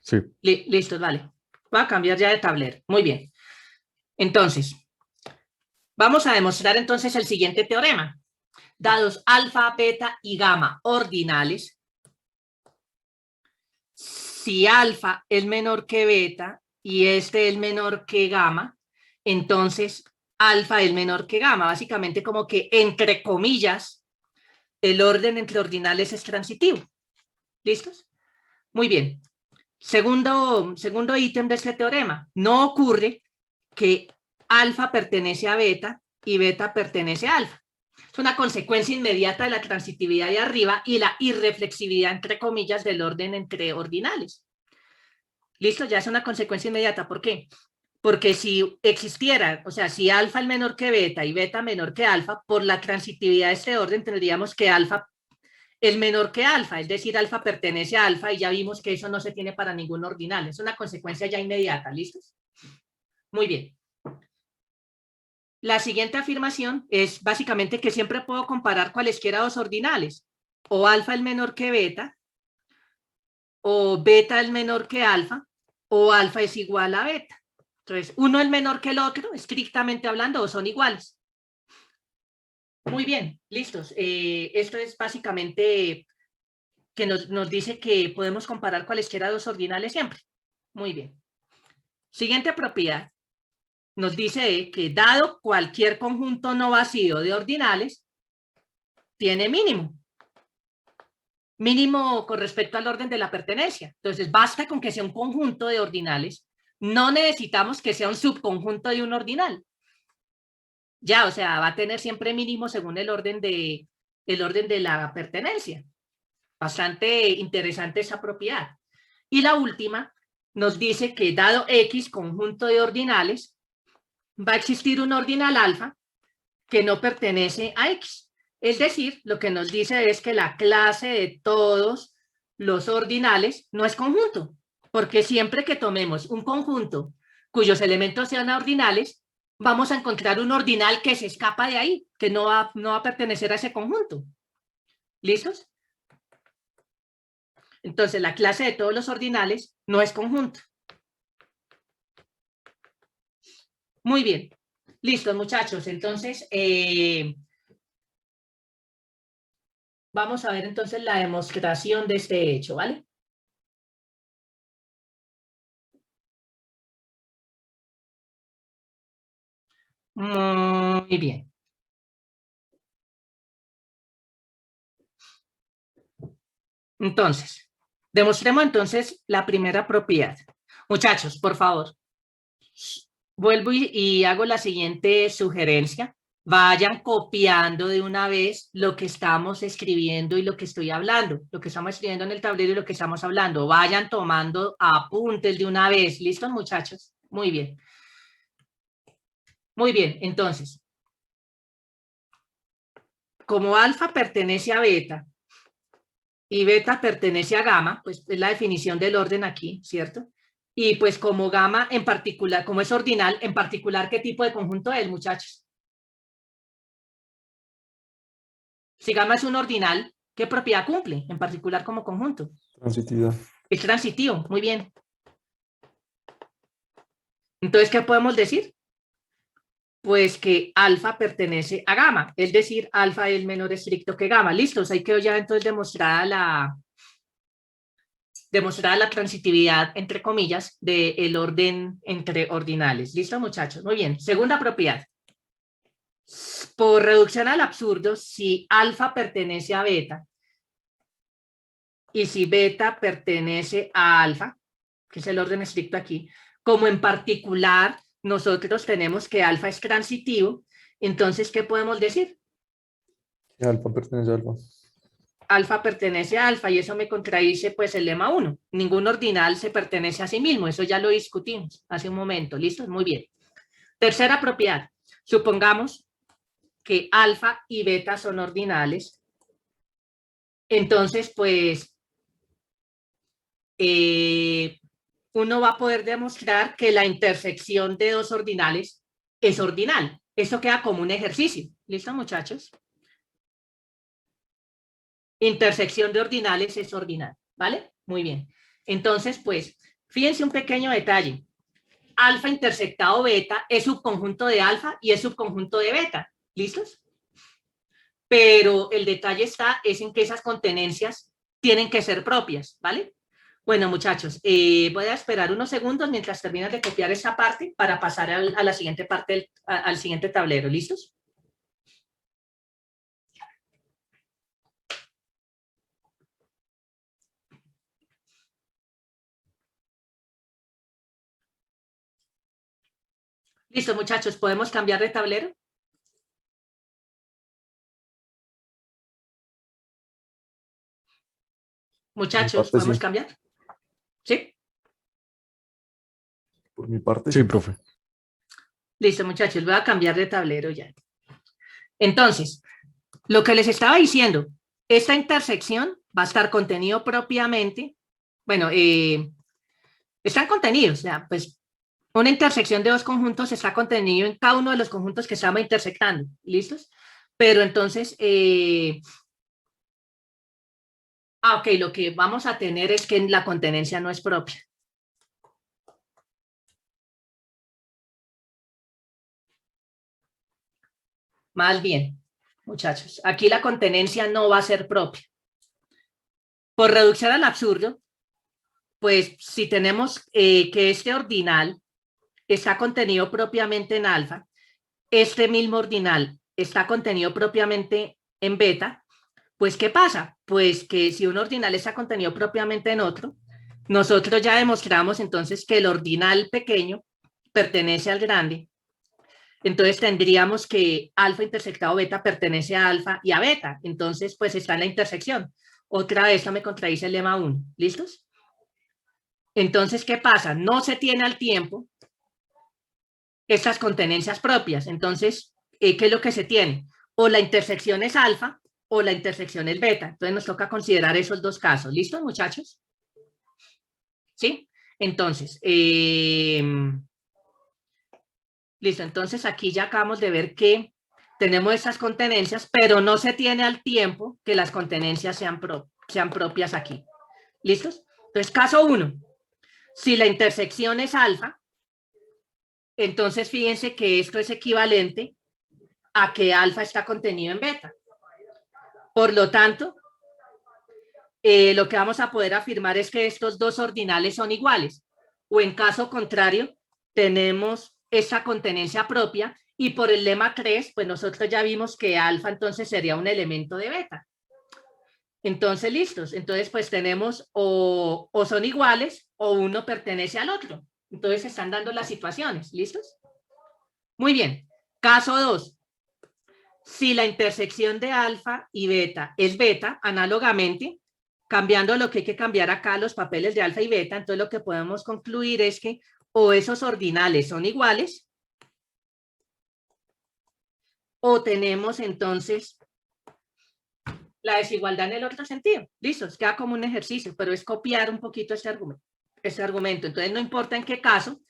Sí. Listo, vale. Voy a cambiar ya de tablero. Muy bien. Entonces, vamos a demostrar entonces el siguiente teorema. Dados alfa, beta y gamma ordinales, si alfa es menor que beta y este es menor que gamma, entonces alfa es menor que gamma. Básicamente como que, entre comillas, el orden entre ordinales es transitivo. ¿Listos? Muy bien. Segundo ítem de este teorema. No ocurre que alfa pertenece a beta y beta pertenece a alfa. Es una consecuencia inmediata de la transitividad de arriba y la irreflexividad, entre comillas, del orden entre ordinales. ¿Listo? Ya es una consecuencia inmediata. ¿Por qué? Porque si existiera, o sea, si alfa es menor que beta y beta menor que alfa, por la transitividad de este orden tendríamos que alfa es menor que alfa, es decir, alfa pertenece a alfa y ya vimos que eso no se tiene para ningún ordinal. Es una consecuencia ya inmediata. ¿Listos? Muy bien. La siguiente afirmación es básicamente que siempre puedo comparar cualesquiera dos ordinales. O alfa es menor que beta, o beta es menor que alfa, o alfa es igual a beta. Entonces, uno es menor que el otro, estrictamente hablando, o son iguales. Muy bien, listos. Esto es básicamente que nos dice que podemos comparar cualesquiera dos ordinales siempre. Muy bien. Siguiente propiedad. Nos dice que dado cualquier conjunto no vacío de ordinales, tiene mínimo. mínimo con respecto al orden de la pertenencia. Entonces, basta con que sea un conjunto de ordinales. No necesitamos que sea un subconjunto de un ordinal. Ya, o sea, va a tener siempre mínimo según el orden de la pertenencia. Bastante interesante esa propiedad. Y la última nos dice que dado X conjunto de ordinales, va a existir un ordinal alfa que no pertenece a X. Es decir, lo que nos dice es que la clase de todos los ordinales no es conjunto, porque siempre que tomemos un conjunto cuyos elementos sean ordinales, vamos a encontrar un ordinal que se escapa de ahí, que no va a pertenecer a ese conjunto. ¿Listos? Entonces, la clase de todos los ordinales no es conjunto. Muy bien. Listo, muchachos. Entonces, vamos a ver entonces la demostración de este hecho, ¿vale? Muy bien. Entonces, demostremos entonces la primera propiedad. Muchachos, por favor, vuelvo y hago la siguiente sugerencia. Vayan copiando de una vez lo que estamos escribiendo y lo que estoy hablando, lo que estamos escribiendo en el tablero y lo que estamos hablando. Vayan tomando apuntes de una vez. ¿Listos, muchachos? Muy bien. Muy bien, entonces, como alfa pertenece a beta y beta pertenece a gamma, pues es la definición del orden aquí, ¿cierto? Y pues como gamma en particular, como es ordinal, en particular, ¿qué tipo de conjunto es, muchachos? Si gamma es un ordinal, ¿qué propiedad cumple, en particular como conjunto? Transitividad. Es transitivo, muy bien. Entonces, ¿qué podemos decir? Pues que alfa pertenece a gamma, es decir, alfa es menor estricto que gamma. Listos, ahí quedó ya entonces demostrada la transitividad, entre comillas, del orden entre ordinales. ¿Listo, muchachos? Muy bien. Segunda propiedad. Por reducción al absurdo, si alfa pertenece a beta y si beta pertenece a alfa, que es el orden estricto aquí, como en particular nosotros tenemos que alfa es transitivo, entonces, ¿qué podemos decir? Que alfa pertenece a alfa. Alfa pertenece a alfa y eso me contradice pues el lema 1. Ningún ordinal se pertenece a sí mismo, eso ya lo discutimos hace un momento, ¿listo? Muy bien. Tercera propiedad, supongamos que alfa y beta son ordinales, entonces pues uno va a poder demostrar que la intersección de dos ordinales es ordinal. Eso queda como un ejercicio, ¿listo, muchachos? Intersección de ordinales es ordinal, ¿vale? Muy bien. Entonces, pues, fíjense un pequeño detalle. Alfa intersectado beta es subconjunto de alfa y es subconjunto de beta. ¿Listos? Pero el detalle es en que esas contenencias tienen que ser propias, ¿vale? Bueno, muchachos, voy a esperar unos segundos mientras terminan de copiar esa parte para pasar a la siguiente parte, al siguiente tablero. ¿Listos? Listo, muchachos, ¿podemos cambiar de tablero? Muchachos, ¿podemos cambiar? ¿Sí? Por mi parte, Sí, profe. Listo, muchachos, voy a cambiar de tablero ya. Entonces, lo que les estaba diciendo, esta intersección va a estar contenido propiamente, bueno, están contenidos, o sea, pues una intersección de dos conjuntos está contenido en cada uno de los conjuntos que estamos intersectando, ¿listos? Pero entonces, ok, lo que vamos a tener es que la contenencia no es propia. Más bien, muchachos, aquí la contenencia no va a ser propia. Por reducción al absurdo, pues si tenemos que este ordinal está contenido propiamente en alfa, este mismo ordinal está contenido propiamente en beta, Pues, ¿qué pasa? Pues que si un ordinal está contenido propiamente en otro, nosotros ya demostramos entonces que el ordinal pequeño pertenece al grande. Entonces tendríamos que alfa intersectado beta pertenece a alfa y a beta. Entonces, pues está en la intersección. Otra vez, esto me contradice el lema 1. ¿Listos? Entonces, ¿qué pasa? No se tiene al tiempo estas contenencias propias. Entonces, ¿qué es lo que se tiene? O la intersección es alfa o la intersección es beta. Entonces, nos toca considerar esos dos casos. ¿Listos, muchachos? ¿Sí? Entonces, listo. Entonces, aquí ya acabamos de ver que tenemos estas contenencias, pero no se tiene al tiempo que las contenencias sean propias aquí. ¿Listos? Entonces, caso 1. Si la intersección es alfa, entonces fíjense que esto es equivalente a que alfa está contenido en beta. Por lo tanto, lo que vamos a poder afirmar es que estos dos ordinales son iguales. O en caso contrario, tenemos esa contenencia propia y por el lema 3, pues nosotros ya vimos que alfa entonces sería un elemento de beta. Entonces, listos. Entonces, pues tenemos o son iguales o uno pertenece al otro. Entonces, se están dando las situaciones. ¿Listos? Muy bien. Caso 2. Si la intersección de alfa y beta es beta, análogamente, cambiando lo que hay que cambiar acá, los papeles de alfa y beta, entonces lo que podemos concluir es que o esos ordinales son iguales o tenemos entonces la desigualdad en el otro sentido. Listo, queda como un ejercicio, pero es copiar un poquito este argumento. Entonces, no importa en qué caso,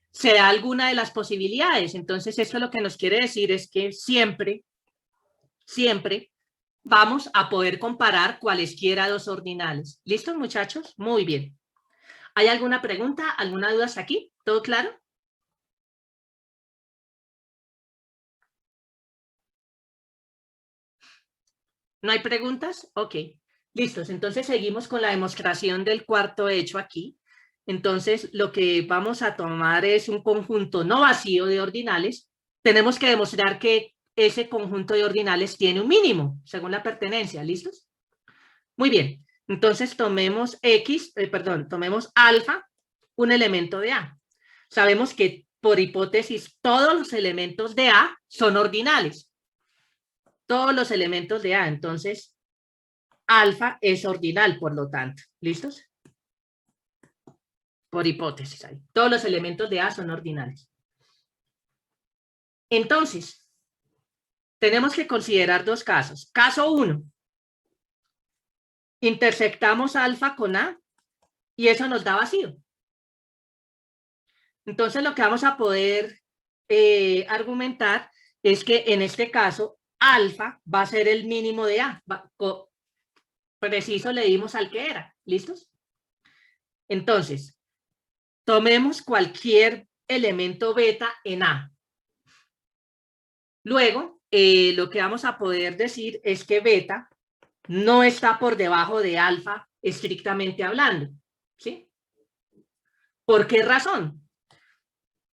sea alguna de las posibilidades. Entonces, esto lo que nos quiere decir es que siempre vamos a poder comparar cualesquiera dos ordinales. ¿Listos, muchachos? Muy bien. ¿Hay alguna pregunta, alguna duda hasta aquí? ¿Todo claro? ¿No hay preguntas? Ok. Listos. Entonces seguimos con la demostración del cuarto hecho aquí. Entonces lo que vamos a tomar es un conjunto no vacío de ordinales. Tenemos que demostrar que ese conjunto de ordinales tiene un mínimo según la pertenencia. ¿Listos? Muy bien. Entonces tomemos tomemos alfa, un elemento de A. Sabemos que por hipótesis todos los elementos de A son ordinales. Todos los elementos de A. Entonces, alfa es ordinal, por lo tanto. ¿Listos? Por hipótesis ahí. Todos los elementos de A son ordinales. Entonces, tenemos que considerar dos casos. Caso 1. Intersectamos alfa con A y eso nos da vacío. Entonces, lo que vamos a poder argumentar es que en este caso, alfa va a ser el mínimo de A. Preciso le dimos al que era. ¿Listos? Entonces, tomemos cualquier elemento beta en A. Luego, lo que vamos a poder decir es que beta no está por debajo de alfa estrictamente hablando. ¿Sí? ¿Por qué razón?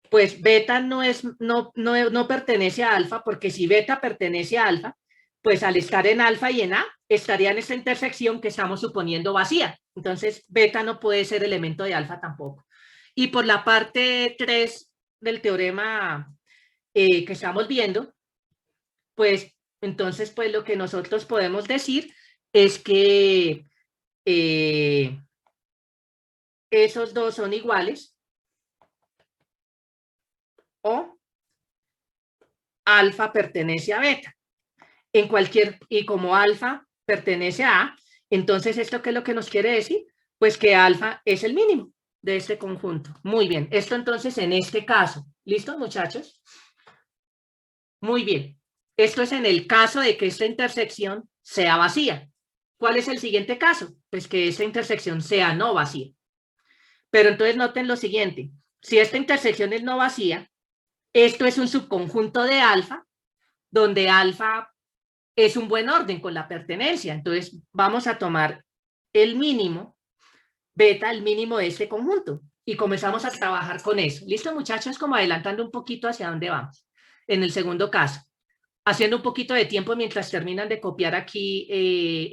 Pues beta no pertenece a alfa, porque si beta pertenece a alfa, pues al estar en alfa y en A, estaría en esta intersección que estamos suponiendo vacía. Entonces, beta no puede ser elemento de alfa tampoco. Y por la parte 3 del teorema que estamos viendo, pues entonces pues lo que nosotros podemos decir es que esos dos son iguales o alfa pertenece a beta. Y como alfa pertenece a A, entonces ¿esto qué es lo que nos quiere decir? Pues que alfa es el mínimo de este conjunto. Muy bien, esto entonces en este caso. ¿Listo, muchachos? Muy bien. Esto es en el caso de que esta intersección sea vacía. ¿Cuál es el siguiente caso? Pues que esta intersección sea no vacía. Pero entonces noten lo siguiente. Si esta intersección es no vacía, esto es un subconjunto de alfa, donde alfa es un buen orden con la pertenencia. Entonces vamos a tomar el mínimo, beta, el mínimo de este conjunto. Y comenzamos a trabajar con eso. ¿Listo, muchachos? Como adelantando un poquito hacia dónde vamos. En el segundo caso. haciendo un poquito de tiempo mientras terminan de copiar aquí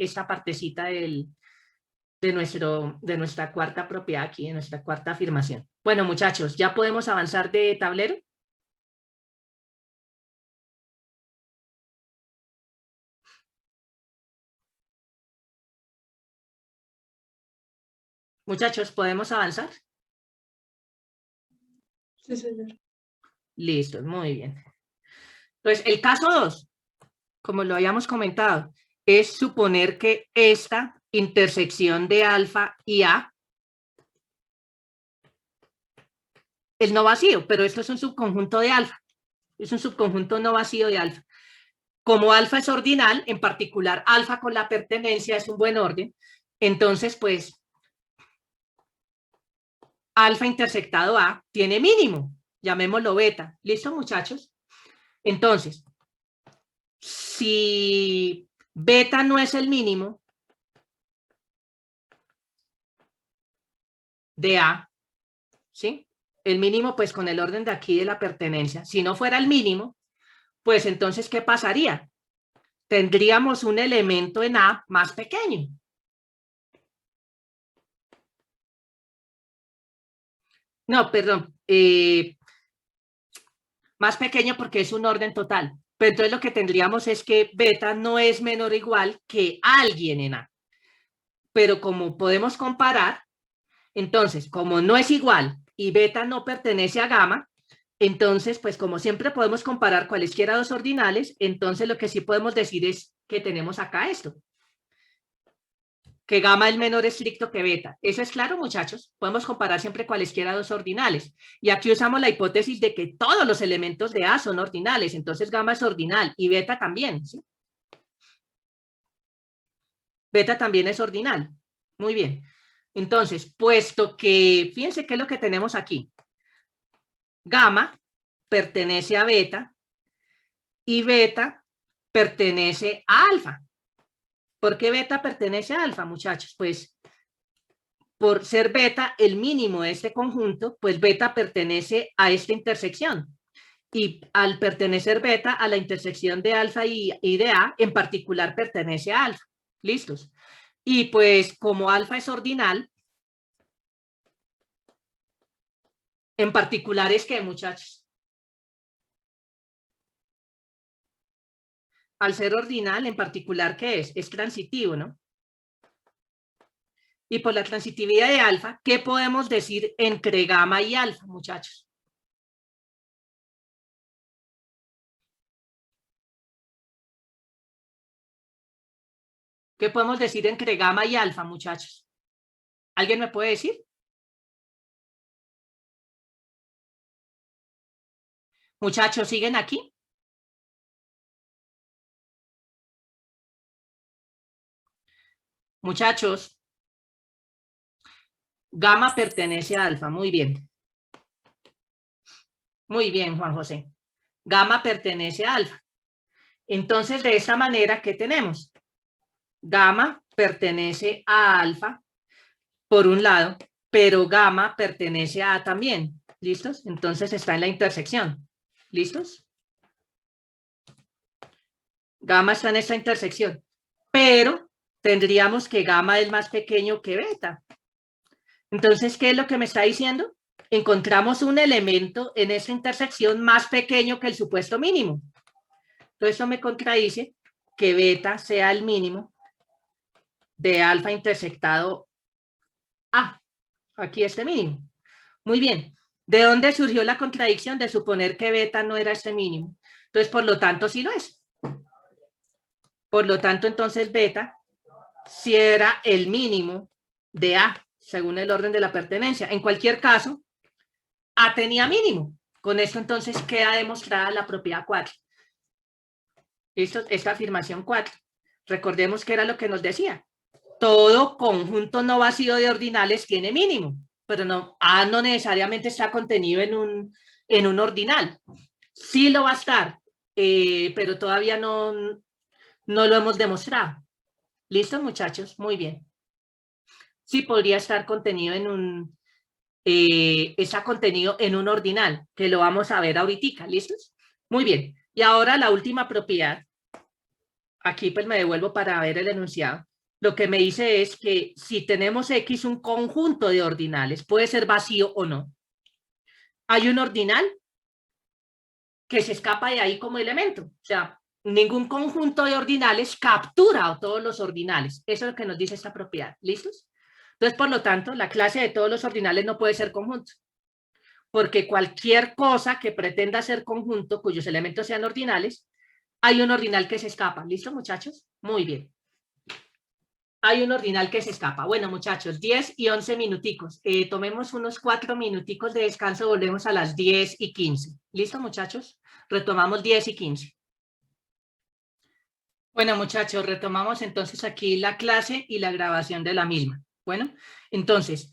esta partecita de nuestra cuarta propiedad aquí, de nuestra cuarta afirmación. Bueno, muchachos, ¿ya podemos avanzar de tablero? Muchachos, ¿podemos avanzar? Sí, señor. Listo, muy bien. Entonces, el caso 2, como lo habíamos comentado, es suponer que esta intersección de alfa y A es no vacío, pero esto es un subconjunto de alfa. Es un subconjunto no vacío de alfa. Como alfa es ordinal, en particular alfa con la pertenencia es un buen orden, entonces pues alfa intersectado A tiene mínimo, llamémoslo beta. ¿Listo, muchachos? Entonces, si beta no es el mínimo de A, ¿sí? El mínimo pues con el orden de aquí de la pertenencia. Si no fuera el mínimo, pues entonces, ¿qué pasaría? Tendríamos un elemento en A más pequeño. No, perdón. Más pequeño porque es un orden total. Pero entonces lo que tendríamos es que beta no es menor o igual que alguien en A. Pero como podemos comparar, entonces, como no es igual y beta no pertenece a gamma, entonces, pues como siempre podemos comparar cualesquiera dos ordinales, entonces lo que sí podemos decir es que tenemos acá esto. Que gamma es menor estricto que beta. ¿Eso es claro, muchachos? Podemos comparar siempre cualesquiera dos ordinales. Y aquí usamos la hipótesis de que todos los elementos de A son ordinales, entonces gamma es ordinal y beta también, ¿sí? Beta también es ordinal. Muy bien. Entonces, puesto que, fíjense qué es lo que tenemos aquí. Gamma pertenece a beta y beta pertenece a alfa. ¿Por qué beta pertenece a alfa, muchachos? Pues por ser beta el mínimo de este conjunto, pues beta pertenece a esta intersección. Y al pertenecer beta a la intersección de alfa y de A, en particular pertenece a alfa. ¿Listos? Y pues como alfa es ordinal, en particular es que, muchachos, al ser ordinal, en particular, ¿qué es? Es transitivo, ¿no? Y por la transitividad de alfa, ¿qué podemos decir entre gamma y alfa, muchachos? ¿Qué podemos decir entre gamma y alfa, muchachos? ¿Alguien me puede decir? Muchachos, ¿siguen aquí? Muchachos, gamma pertenece a alfa, muy bien. Muy bien, Juan José. Gamma pertenece a alfa. Entonces, de esta manera, ¿qué tenemos? Gamma pertenece a alfa, por un lado, pero gamma pertenece a A también. ¿Listos? Entonces está en la intersección. ¿Listos? Gamma está en esta intersección, pero tendríamos que gamma es más pequeño que beta. Entonces, ¿qué es lo que me está diciendo? Encontramos un elemento en esta intersección más pequeño que el supuesto mínimo. Entonces, eso me contradice que beta sea el mínimo de alfa intersectado A. Aquí este mínimo. Muy bien. ¿De dónde surgió la contradicción de suponer que beta no era este mínimo? Entonces, por lo tanto, sí lo es. Por lo tanto, entonces beta sí era el mínimo de A, según el orden de la pertenencia. En cualquier caso, A tenía mínimo. Con esto, entonces, queda demostrada la propiedad 4. ¿Listo? Esta afirmación 4. Recordemos que era lo que nos decía. Todo conjunto no vacío de ordinales tiene mínimo, pero no, A no necesariamente está contenido en un ordinal. Sí lo va a estar, pero todavía no lo hemos demostrado. ¿Listo, muchachos? Muy bien. Sí podría estar contenido está contenido en un ordinal, que lo vamos a ver ahorita. ¿Listos? Muy bien. Y ahora la última propiedad. Aquí pues me devuelvo para ver el enunciado. Lo que me dice es que si tenemos X un conjunto de ordinales, puede ser vacío o no. Hay un ordinal que se escapa de ahí como elemento. O sea, ningún conjunto de ordinales captura a todos los ordinales. Eso es lo que nos dice esta propiedad. ¿Listos? Entonces, por lo tanto, la clase de todos los ordinales no puede ser conjunto. Porque cualquier cosa que pretenda ser conjunto, cuyos elementos sean ordinales, hay un ordinal que se escapa. ¿Listo, muchachos? Muy bien. Hay un ordinal que se escapa. Bueno, muchachos, 10 y 11 minuticos. Tomemos unos 4 minuticos de descanso, volvemos a las 10 y 15. ¿Listo, muchachos? Retomamos 10 y 15. Bueno, muchachos, retomamos entonces aquí la clase y la grabación de la misma. Bueno, entonces,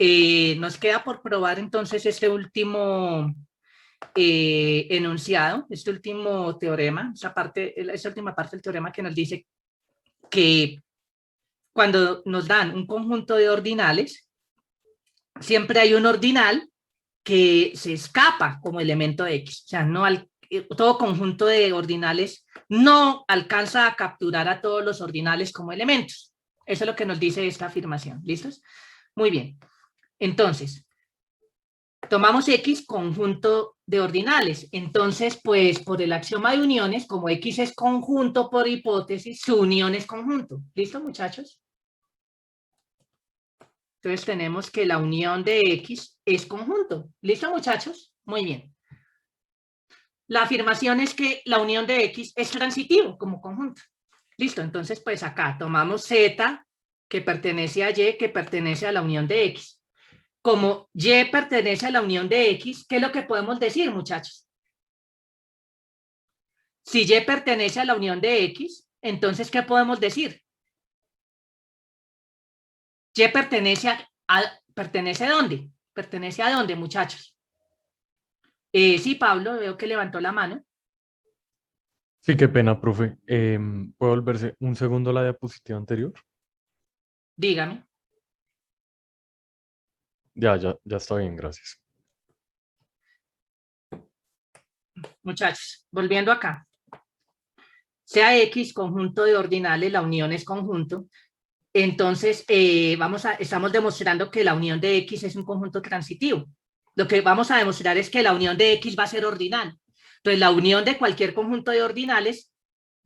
nos queda por probar entonces este último enunciado, este último teorema, esa última parte del teorema que nos dice que cuando nos dan un conjunto de ordinales, siempre hay un ordinal que se escapa como elemento X. O sea, todo conjunto de ordinales no alcanza a capturar a todos los ordinales como elementos. Eso es lo que nos dice esta afirmación. ¿Listos? Muy bien. Entonces, tomamos X conjunto de ordinales. Entonces, pues por el axioma de uniones, como X es conjunto por hipótesis, su unión es conjunto. ¿Listo, muchachos? Entonces tenemos que la unión de X es conjunto. ¿Listo, muchachos? Muy bien. La afirmación es que la unión de X es transitivo como conjunto. Listo, entonces pues acá tomamos Z que pertenece a Y que pertenece a la unión de X. Como Y pertenece a la unión de X, ¿qué es lo que podemos decir, muchachos? Si Y pertenece a la unión de X, entonces ¿qué podemos decir? Y ¿pertenece a dónde? ¿Pertenece a dónde, muchachos? Sí, Pablo, veo que levantó la mano. Sí, qué pena, profe. ¿Puede volverse un segundo la diapositiva anterior? Dígame. Ya está bien, gracias. Muchachos, volviendo acá. Sea X conjunto de ordinales, la unión es conjunto. Entonces, estamos demostrando que la unión de X es un conjunto transitivo. Lo que vamos a demostrar es que la unión de X va a ser ordinal. Entonces, la unión de cualquier conjunto de ordinales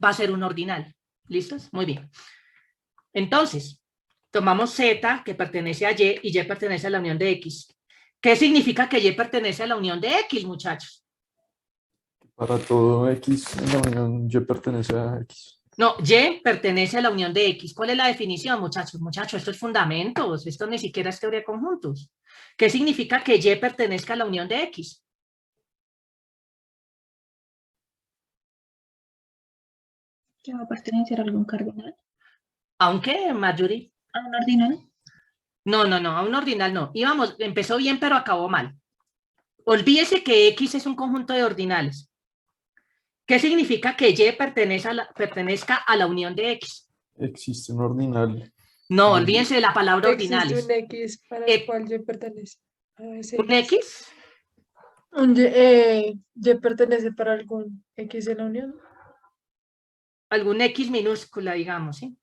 va a ser un ordinal. ¿Listos? Muy bien. Entonces, tomamos Z, que pertenece a Y, y Y pertenece a la unión de X. ¿Qué significa que Y pertenece a la unión de X, muchachos? Para todo X en la unión, Y pertenece a X. No, Y pertenece a la unión de X. ¿Cuál es la definición, muchachos? Muchachos, esto es fundamentos, esto ni siquiera es teoría de conjuntos. ¿Qué significa que Y pertenezca a la unión de X? ¿Que va a pertenecer a algún cardinal? ¿Aunque, Marjorie? ¿A un ordinal? No, a un ordinal no. Empezó bien, pero acabó mal. Olvídese que X es un conjunto de ordinales. ¿Qué significa que Y pertenezca a la unión de X? Existe un ordinal. No, olvídense de la palabra ordinales. Existe un X para el cual Y pertenece. ¿Un X? Y pertenece para algún X en la unión. Algún X minúscula, digamos, ¿sí?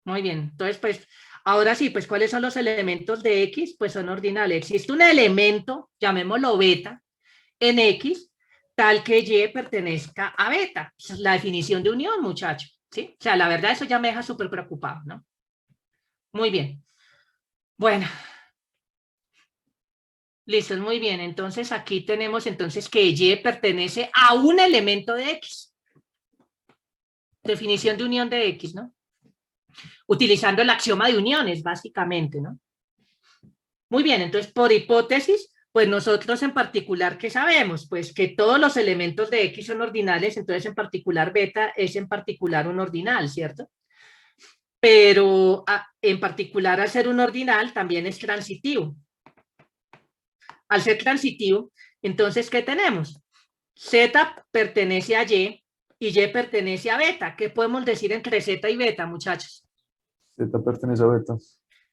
Muy bien. Entonces, pues, ahora sí, pues, ¿cuáles son los elementos de X? Pues son ordinales. Existe un elemento, llamémoslo beta, en X, tal que Y pertenezca a beta. Esa es la definición de unión, muchachos, ¿sí? O sea, la verdad, eso ya me deja súper preocupado, ¿no? Muy bien. Bueno. Listo, muy bien. Entonces, aquí tenemos entonces que Y pertenece a un elemento de X. Definición de unión de X, ¿no? Utilizando el axioma de uniones, básicamente, ¿no? Muy bien, entonces, por hipótesis, pues nosotros en particular, ¿qué sabemos? Pues que todos los elementos de X son ordinales, entonces en particular beta es en particular un ordinal, ¿cierto? Pero en particular al ser un ordinal también es transitivo. Al ser transitivo, entonces, ¿qué tenemos? Z pertenece a Y y Y pertenece a beta. ¿Qué podemos decir entre Z y beta, muchachos? Z pertenece a beta.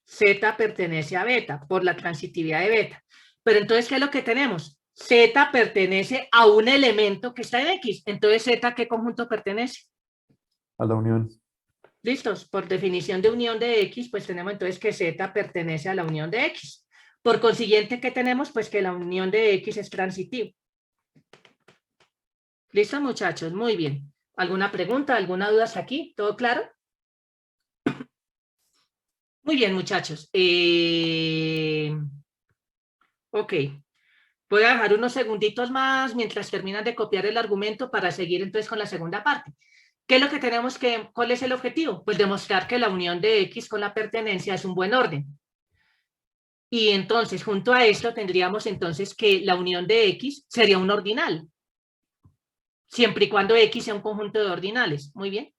Z pertenece a beta por la transitividad de beta. Pero entonces, ¿qué es lo que tenemos? Z pertenece a un elemento que está en X. Entonces, Z, ¿a qué conjunto pertenece? A la unión. ¿Listos? Por definición de unión de X, pues tenemos entonces que Z pertenece a la unión de X. Por consiguiente, ¿qué tenemos? Pues que la unión de X es transitiva. ¿Listo, muchachos? Muy bien. ¿Alguna pregunta, alguna duda hasta aquí? ¿Todo claro? Muy bien, muchachos. Ok. Voy a dejar unos segunditos más mientras terminan de copiar el argumento para seguir entonces con la segunda parte. ¿Qué es lo que tenemos que, cuál es el objetivo? Pues demostrar que la unión de X con la pertenencia es un buen orden. Y entonces, junto a esto, tendríamos entonces que la unión de X sería un ordinal, siempre y cuando X sea un conjunto de ordinales. Muy bien.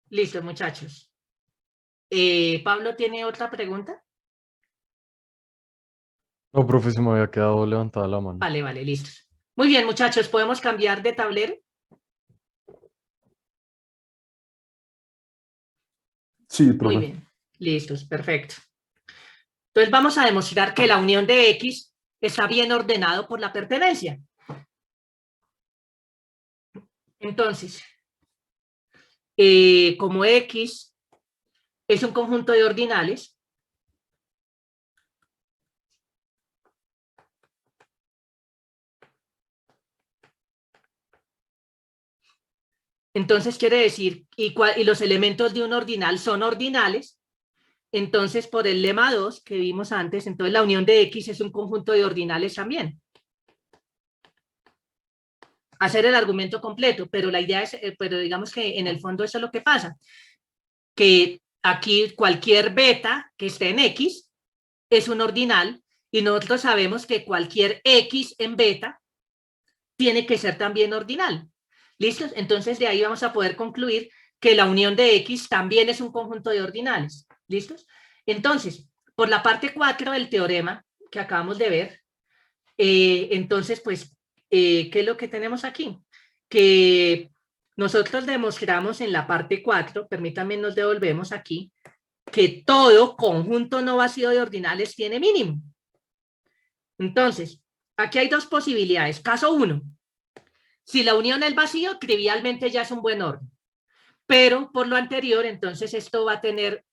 Listo, muchachos. ¿Pablo tiene otra pregunta? No, profe, se me había quedado levantada la mano. Vale, vale, listos. Muy bien, muchachos, ¿podemos cambiar de tablero? Sí, Muy profe. bien, listos, perfecto. Entonces vamos a demostrar que la unión de X está bien ordenado por la pertenencia. Entonces, como X es un conjunto de ordinales, entonces quiere decir, y los elementos de un ordinal son ordinales, entonces por el lema 2 que vimos antes, entonces la unión de X es un conjunto de ordinales también. Hacer el argumento completo, pero la idea es, pero digamos que en el fondo eso es lo que pasa, que aquí cualquier beta que esté en X es un ordinal y nosotros sabemos que cualquier X en beta tiene que ser también ordinal. ¿Listos? Entonces de ahí vamos a poder concluir que la unión de X también es un conjunto de ordinales. ¿Listos? Entonces, por la parte 4 del teorema que acabamos de ver, entonces, pues, ¿qué es lo que tenemos aquí? Que nosotros demostramos en la parte 4, permítanme, nos devolvemos aquí, que todo conjunto no vacío de ordinales tiene mínimo. Entonces, aquí hay dos posibilidades. Caso 1, si la unión es vacío, trivialmente ya es un buen orden. Pero por lo anterior, entonces esto va a tener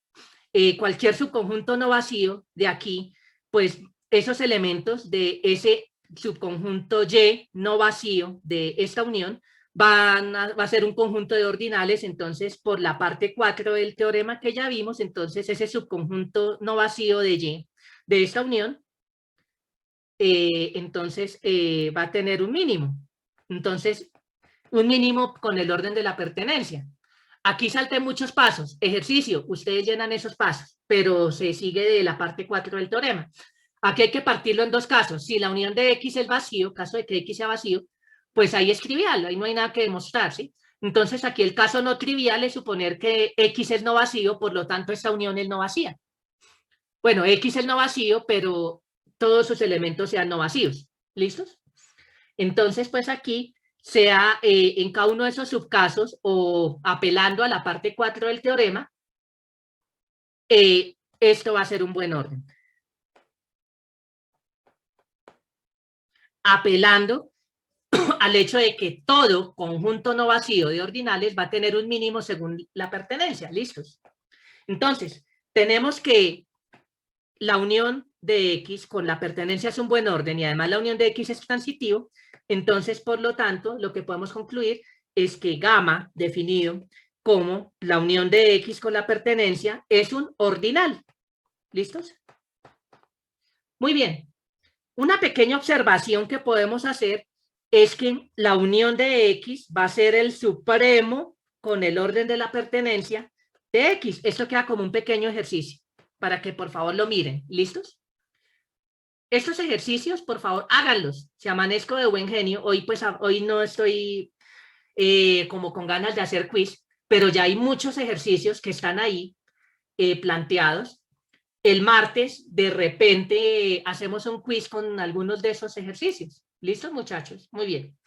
cualquier subconjunto no vacío de aquí, pues esos elementos de ese subconjunto Y no vacío de esta unión va a ser un conjunto de ordinales, entonces por la parte 4 del teorema que ya vimos, entonces ese subconjunto no vacío de Y de esta unión, entonces va a tener un mínimo. Entonces, un mínimo con el orden de la pertenencia. Aquí salté muchos pasos. Ejercicio, ustedes llenan esos pasos, pero se sigue de la parte 4 del teorema. Aquí hay que partirlo en dos casos. Si la unión de X es vacío, caso de que X sea vacío, pues ahí es trivial, ahí no hay nada que demostrar, ¿sí? Entonces aquí el caso no trivial es suponer que X es no vacío, por lo tanto esta unión es no vacía. Bueno, X es no vacío, pero todos sus elementos sean no vacíos. ¿Listos? Entonces, pues aquí sea en cada uno de esos subcasos o apelando a la parte 4 del teorema, esto va a ser un buen orden. Apelando al hecho de que todo conjunto no vacío de ordinales va a tener un mínimo según la pertenencia. ¿Listos? Entonces, tenemos que la unión de X con la pertenencia es un buen orden y además la unión de X es transitivo. Entonces, por lo tanto, lo que podemos concluir es que gamma, definido como la unión de X con la pertenencia, es un ordinal. ¿Listos? Muy bien. Una pequeña observación que podemos hacer es que la unión de X va a ser el supremo con el orden de la pertenencia de X. Esto queda como un pequeño ejercicio para que por favor lo miren. ¿Listos? Estos ejercicios, por favor, háganlos. Si amanezco de buen genio, hoy pues hoy no estoy como con ganas de hacer quiz, pero ya hay muchos ejercicios que están ahí planteados. El martes, de repente, hacemos un quiz con algunos de esos ejercicios. ¿Listos, muchachos? Muy bien.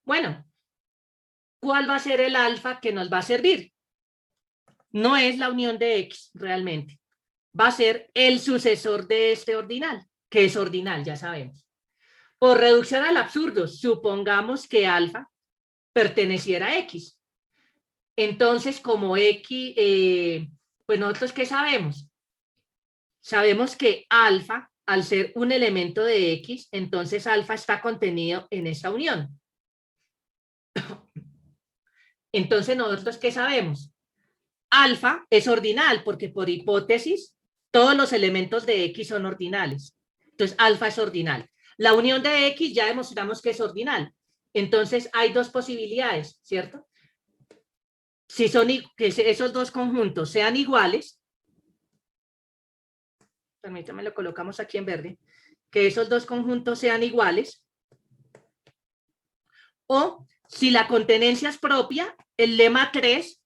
Bueno, ¿cuál va a ser el alfa que nos va a servir? No es la unión de X realmente. va a ser el sucesor de este ordinal, que es ordinal, ya sabemos. Por reducción al absurdo, supongamos que alfa perteneciera a X. Entonces, como X, pues nosotros ¿qué sabemos? Sabemos que alfa, al ser un elemento de X, entonces alfa está contenido en esta unión. Entonces, ¿nosotros qué sabemos? Alfa es ordinal, porque por hipótesis, todos los elementos de X son ordinales. Entonces, alfa es ordinal. La unión de X ya demostramos que es ordinal. Entonces, hay dos posibilidades, ¿cierto? Si son que esos dos conjuntos sean iguales, permítame, lo colocamos aquí en verde, que esos dos conjuntos sean iguales, o si la contenencia es propia, el lema 3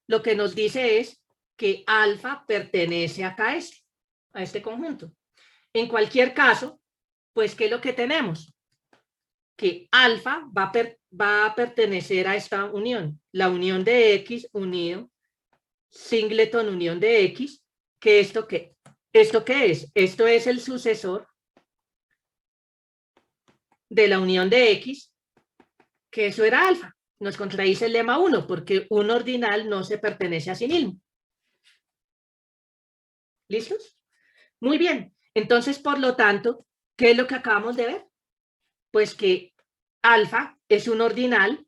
lo que nos dice es que alfa pertenece acá a este conjunto. En cualquier caso, pues, ¿qué es lo que tenemos? Que alfa va a pertenecer a esta unión, la unión de X unido singleton unión de X, que ¿esto qué es? Esto es el sucesor de la unión de X, que eso era alfa. Nos contradice el lema 1, porque un ordinal no se pertenece a sí mismo. ¿Listos? Muy bien. Entonces, por lo tanto, ¿qué es lo que acabamos de ver? Pues que alfa es un ordinal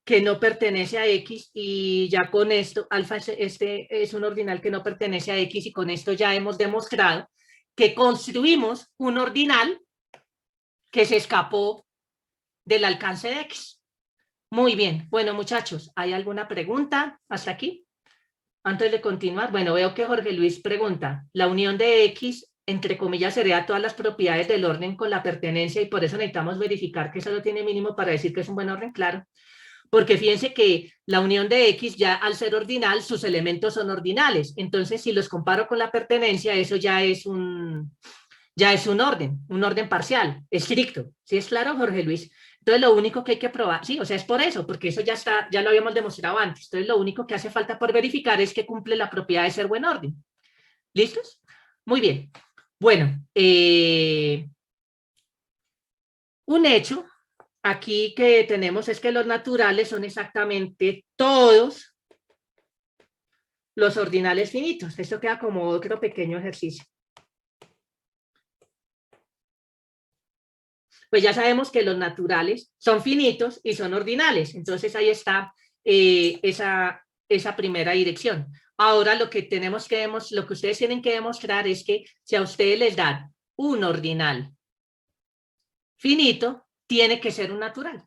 que no pertenece a X, y ya con esto, alfa es un ordinal que no pertenece a X, y con esto ya hemos demostrado que construimos un ordinal que se escapó del alcance de X. Muy bien. Bueno, muchachos, ¿hay alguna pregunta hasta aquí? Antes de continuar, bueno, veo que Jorge Luis pregunta, la unión de X, entre comillas, sería todas las propiedades del orden con la pertenencia, y por eso necesitamos verificar que solo tiene mínimo para decir que es un buen orden, claro. Porque fíjense que la unión de X, ya al ser ordinal, sus elementos son ordinales. Entonces, si los comparo con la pertenencia, eso ya es un orden parcial, estricto. ¿Sí es claro, Jorge Luis? Entonces, lo único que hay que probar, sí, o sea, es por eso, porque eso ya está, ya lo habíamos demostrado antes. Entonces, lo único que hace falta por verificar es que cumple la propiedad de ser buen orden. ¿Listos? Muy bien. Bueno, un hecho aquí que tenemos es que los naturales son exactamente todos los ordinales finitos. Esto queda como otro pequeño ejercicio. Pues ya sabemos que los naturales son finitos y son ordinales. Entonces ahí está esa primera dirección. Ahora lo que ustedes tienen que demostrar es que si a ustedes les dan un ordinal finito, tiene que ser un natural.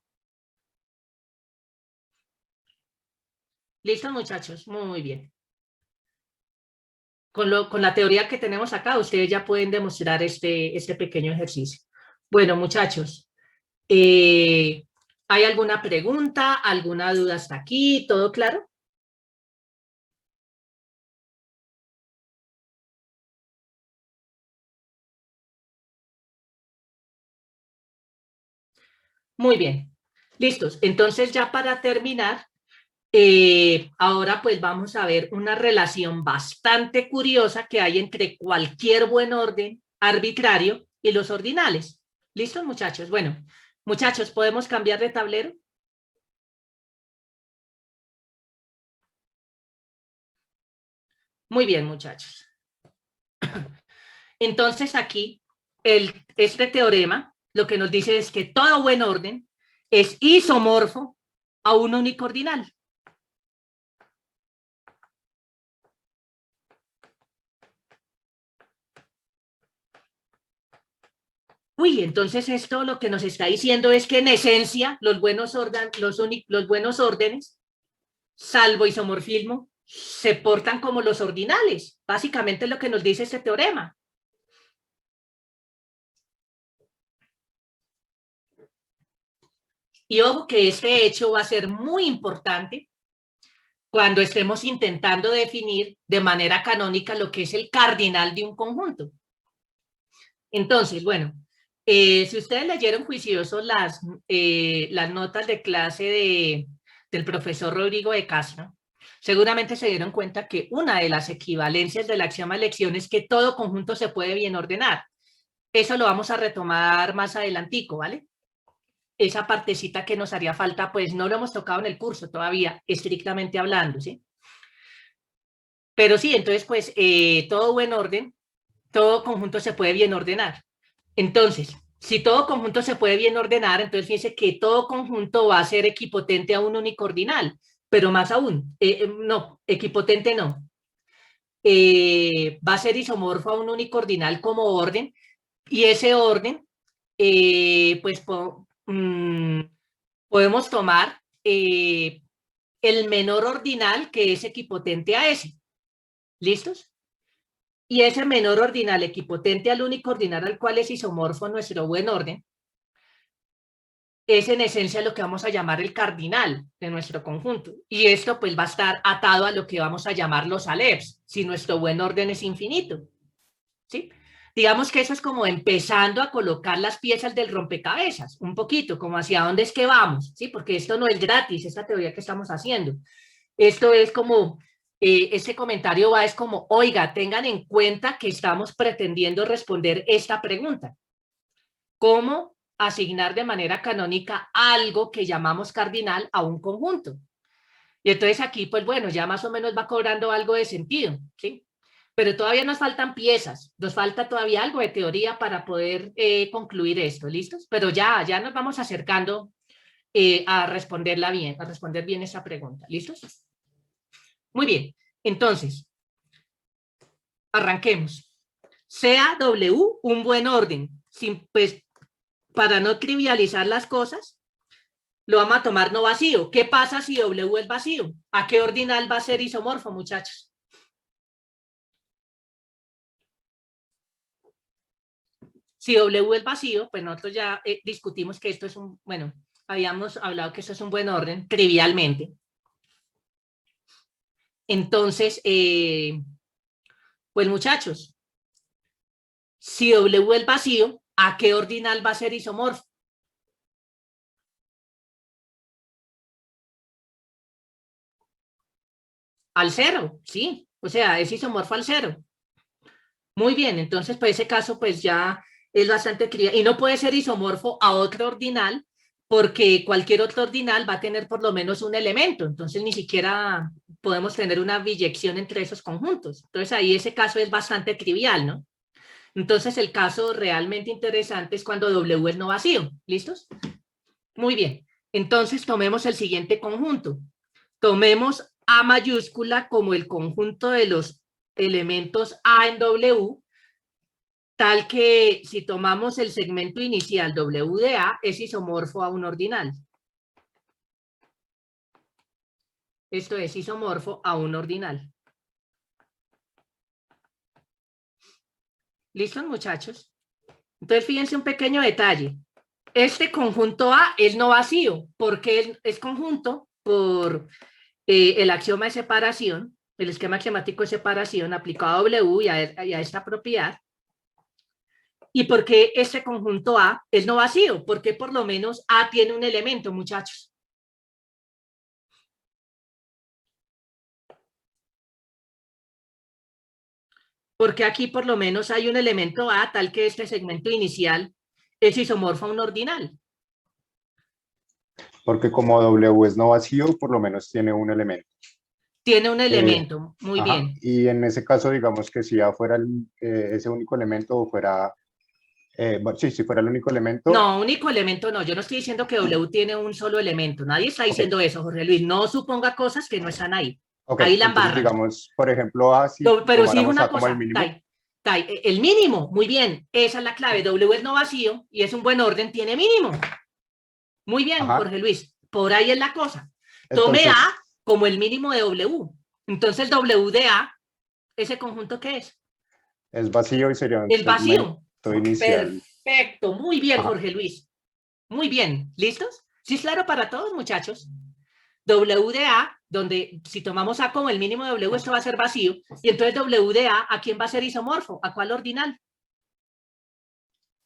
¿Listo, muchachos? Muy bien. Con la teoría que tenemos acá, ustedes ya pueden demostrar este pequeño ejercicio. Bueno, muchachos, ¿hay alguna pregunta, alguna duda hasta aquí? ¿Todo claro? Muy bien. Listos. Entonces, ya para terminar, ahora pues vamos a ver una relación bastante curiosa que hay entre cualquier buen orden arbitrario y los ordinales. ¿Listos, muchachos? Bueno, muchachos, ¿podemos cambiar de tablero? Muy bien, muchachos. Entonces aquí, este teorema lo que nos dice es que todo buen orden es isomorfo a un único ordinal. Uy, entonces esto lo que nos está diciendo es que en esencia los buenos órdenes, salvo isomorfismo, se portan como los ordinales. Básicamente es lo que nos dice este teorema. Y ojo que este hecho va a ser muy importante cuando estemos intentando definir de manera canónica lo que es el cardinal de un conjunto. Entonces, bueno, si ustedes leyeron juiciosos las notas de clase del profesor Rodrigo de Castro, Seguramente se dieron cuenta que una de las equivalencias del axioma de elección es que todo conjunto se puede bien ordenar. Eso lo vamos a retomar más adelantico, ¿vale? Esa partecita que nos haría falta, pues no lo hemos tocado en el curso todavía, estrictamente hablando, ¿sí? Pero sí, entonces, pues, todo buen orden, todo conjunto se puede bien ordenar. Entonces, si todo conjunto se puede bien ordenar, entonces fíjense que todo conjunto va a ser equipotente a un único ordinal, pero más aún, no, equipotente no. Va a ser isomorfo a un único ordinal como orden, y ese orden, pues podemos tomar el menor ordinal que es equipotente a ese. ¿Listos? Y ese menor ordinal equipotente al único ordinal al cual es isomorfo nuestro buen orden, es en esencia lo que vamos a llamar el cardinal de nuestro conjunto. Y esto pues va a estar atado a lo que vamos a llamar los aleps, si nuestro buen orden es infinito. ¿Sí? Digamos que eso es como empezando a colocar las piezas del rompecabezas, un poquito, como hacia dónde es que vamos, ¿sí? Porque esto no es gratis, esta teoría que estamos haciendo. Esto es como, ese comentario va, es como, oiga, tengan en cuenta que estamos pretendiendo responder esta pregunta. ¿Cómo asignar de manera canónica algo que llamamos cardinal a un conjunto? Y entonces aquí, pues bueno, ya más o menos va cobrando algo de sentido, ¿sí? Pero todavía nos faltan piezas, nos falta todavía algo de teoría para poder concluir esto, ¿listos? Pero ya nos vamos acercando a responderla bien, a responder bien esa pregunta, ¿listos? Muy bien, entonces, arranquemos. Sea W un buen orden, sin, pues, para no trivializar las cosas, lo vamos a tomar no vacío. ¿Qué pasa si W es vacío? ¿A qué ordinal va a ser isomorfo, muchachos? Si W es vacío, pues nosotros ya discutimos que esto es un, bueno, habíamos hablado que esto es un buen orden, trivialmente. Entonces, pues muchachos, si W es vacío, ¿a qué ordinal va a ser isomorfo? Al cero, sí. O sea, es isomorfo al cero. Muy bien, entonces, pues ese caso, pues ya es bastante cría. Y no puede ser isomorfo a otro ordinal, porque cualquier otro ordinal va a tener por lo menos un elemento. Entonces, ni siquiera podemos tener una biyección entre esos conjuntos. Entonces, ahí ese caso es bastante trivial, ¿no? Entonces, el caso realmente interesante es cuando W es no vacío. ¿Listos? Muy bien. Entonces, tomemos el siguiente conjunto. Tomemos A mayúscula como el conjunto de los elementos A en W, tal que si tomamos el segmento inicial W de A, es isomorfo a un ordinal. Esto es isomorfo a un ordinal. ¿Listos, muchachos? Entonces, fíjense un pequeño detalle. Este conjunto A es no vacío, porque es conjunto por el axioma de separación, el esquema axiomático de separación aplicado a W y a esta propiedad. ¿Y por qué este conjunto A es no vacío? Porque por lo menos A tiene un elemento, muchachos. Porque aquí por lo menos hay un elemento A tal que este segmento inicial es isomorfo a un ordinal. Porque como W es no vacío, por lo menos tiene un elemento. Tiene un elemento, muy Ajá. bien. Y en ese caso, digamos que si ya fuera ese único elemento o fuera, sí, si fuera el único elemento. No, único elemento no. Yo no estoy diciendo que W tiene un solo elemento. Nadie está diciendo eso, Jorge Luis. No suponga cosas que no están ahí. Okay, ahí la entonces, embarra. digamos, por ejemplo, A, si pero sí una como cosa, el mínimo. el mínimo, muy bien, esa es la clave. W es no vacío y es un buen orden, tiene mínimo. Muy bien, Ajá. Jorge Luis, por ahí es la cosa. Tome Entonces, A como el mínimo de W. Entonces, W de A, ¿ese conjunto qué es? es vacío y sería un El vacío. segmento inicial. Perfecto, muy bien, Ajá. Jorge Luis. Muy bien, ¿listos? Sí, es claro para todos, muchachos. W de A, donde si tomamos A como el mínimo de W, esto va a ser vacío. Y entonces W de A, ¿a quién va a ser isomorfo? ¿A cuál ordinal?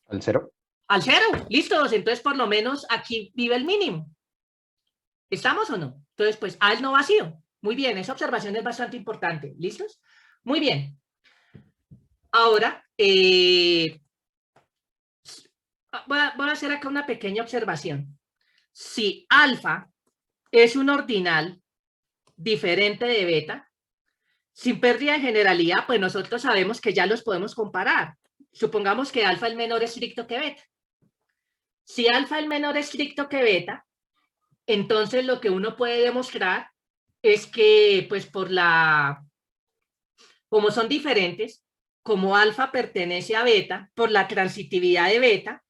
¿Al cero? Al cero, listos. Entonces, por lo menos aquí vive el mínimo. ¿Estamos o no? Entonces, pues A es no vacío. Muy bien, esa observación es bastante importante. ¿Listos? Muy bien. Ahora, voy a hacer acá una pequeña observación. Si alfa es un ordinal diferente de beta, sin pérdida de generalidad, pues nosotros sabemos que ya los podemos comparar. Supongamos que alfa es menor estricto que beta. Si alfa es menor estricto que beta, entonces lo que uno puede demostrar es que, pues como son diferentes, como alfa pertenece a beta, por la transitividad de beta,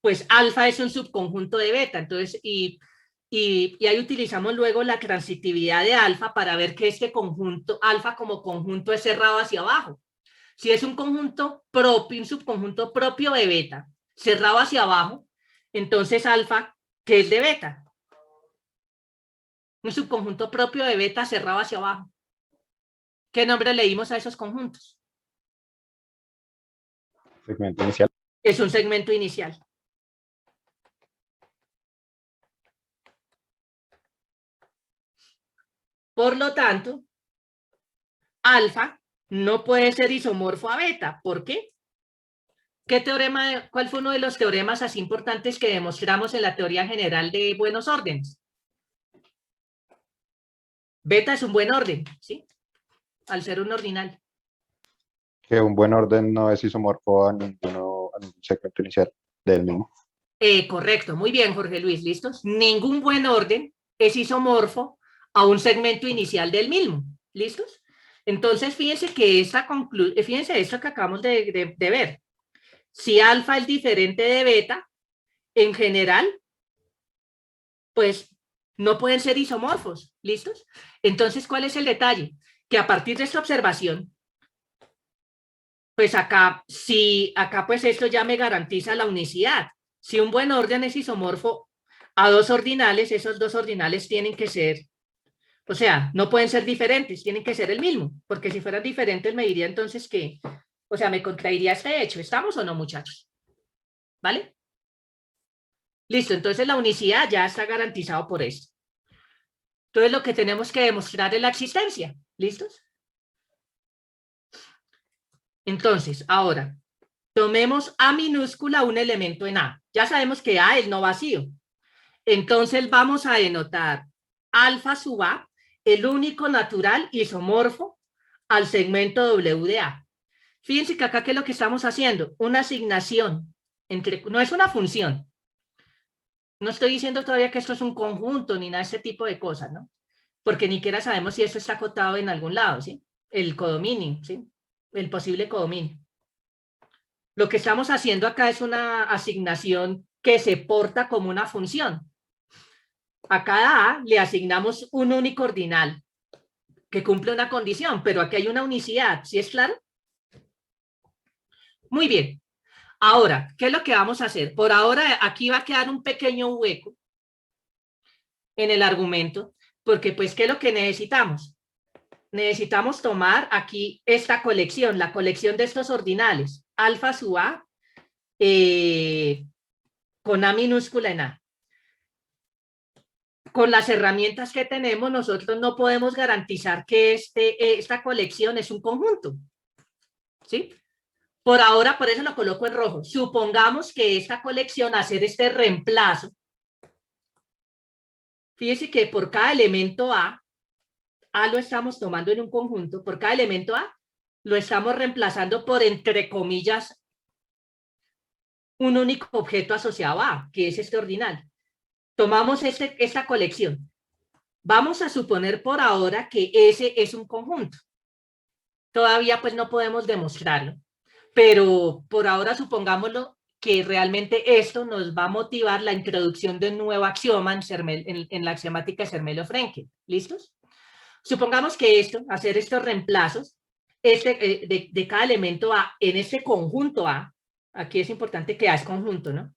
pues alfa es un subconjunto de beta. Entonces, y ahí utilizamos luego la transitividad de alfa para ver que este conjunto, alfa como conjunto, es cerrado hacia abajo. Si es un conjunto propio, un subconjunto propio de beta, cerrado hacia abajo, entonces alfa, ¿qué es de beta? Un subconjunto propio de beta cerrado hacia abajo. ¿Qué nombre le dimos a esos conjuntos? Segmento inicial. Es un segmento inicial. Por lo tanto, alfa no puede ser isomorfo a beta. ¿Por qué? ¿Cuál fue uno de los teoremas así importantes que demostramos en la teoría general de buenos órdenes? Beta es un buen orden, ¿sí? Al ser un ordinal. Que un buen orden no es isomorfo a ningún segmento inicial del mismo. Correcto, muy bien, Jorge Luis, ¿listos? Ningún buen orden es isomorfo a un segmento inicial del mismo, ¿listos? Entonces, fíjense que fíjense esto que acabamos de ver. Si alfa es diferente de beta, en general, pues no pueden ser isomorfos, ¿listos? Entonces, ¿cuál es el detalle? Que a partir de esta observación, pues acá pues esto ya me garantiza la unicidad. Si un buen orden es isomorfo a dos ordinales, esos dos ordinales tienen que ser, o sea, no pueden ser diferentes, tienen que ser el mismo, porque si fueran diferentes me diría entonces que, o sea, me contraería este hecho. ¿Estamos o no, muchachos? ¿Vale? Listo, entonces la unicidad ya está garantizado por esto. Entonces lo que tenemos que demostrar es la existencia. ¿Listos? Entonces, ahora, tomemos A minúscula un elemento en A. Ya sabemos que A es no vacío. Entonces vamos a denotar alfa sub A, el único natural isomorfo al segmento W de A. Fíjense que acá, ¿qué es lo que estamos haciendo? Una asignación, no es una función. No estoy diciendo todavía que esto es un conjunto ni nada de ese tipo de cosas, ¿no? Porque ni siquiera sabemos si esto está acotado en algún lado, ¿sí? El codominio, ¿sí? El posible codominio. Lo que estamos haciendo acá es una asignación que se porta como una función. A cada A le asignamos un único ordinal que cumple una condición, pero aquí hay una unicidad, ¿sí es claro? Muy bien. Ahora, ¿qué es lo que vamos a hacer? Por ahora, aquí va a quedar un pequeño hueco en el argumento, porque pues, ¿qué es lo que necesitamos? Necesitamos tomar aquí esta colección, la colección de estos ordinales, alfa sub A, con A minúscula en A. Con las herramientas que tenemos, nosotros no podemos garantizar que esta colección es un conjunto, ¿sí? Por ahora, por eso lo coloco en rojo. Supongamos que esta colección, hacer este reemplazo, fíjense que por cada elemento A lo estamos tomando en un conjunto, por cada elemento A lo estamos reemplazando por, entre comillas, un único objeto asociado a A, que es este ordinal. Tomamos esta colección. Vamos a suponer por ahora que ese es un conjunto. Todavía pues no podemos demostrarlo, pero por ahora supongámoslo que realmente esto nos va a motivar la introducción de un nuevo axioma en la axiomática de Zermelo-Frenkel. ¿Listos? Supongamos que hacer estos reemplazos de cada elemento A en este conjunto A, aquí es importante que A es conjunto, ¿no?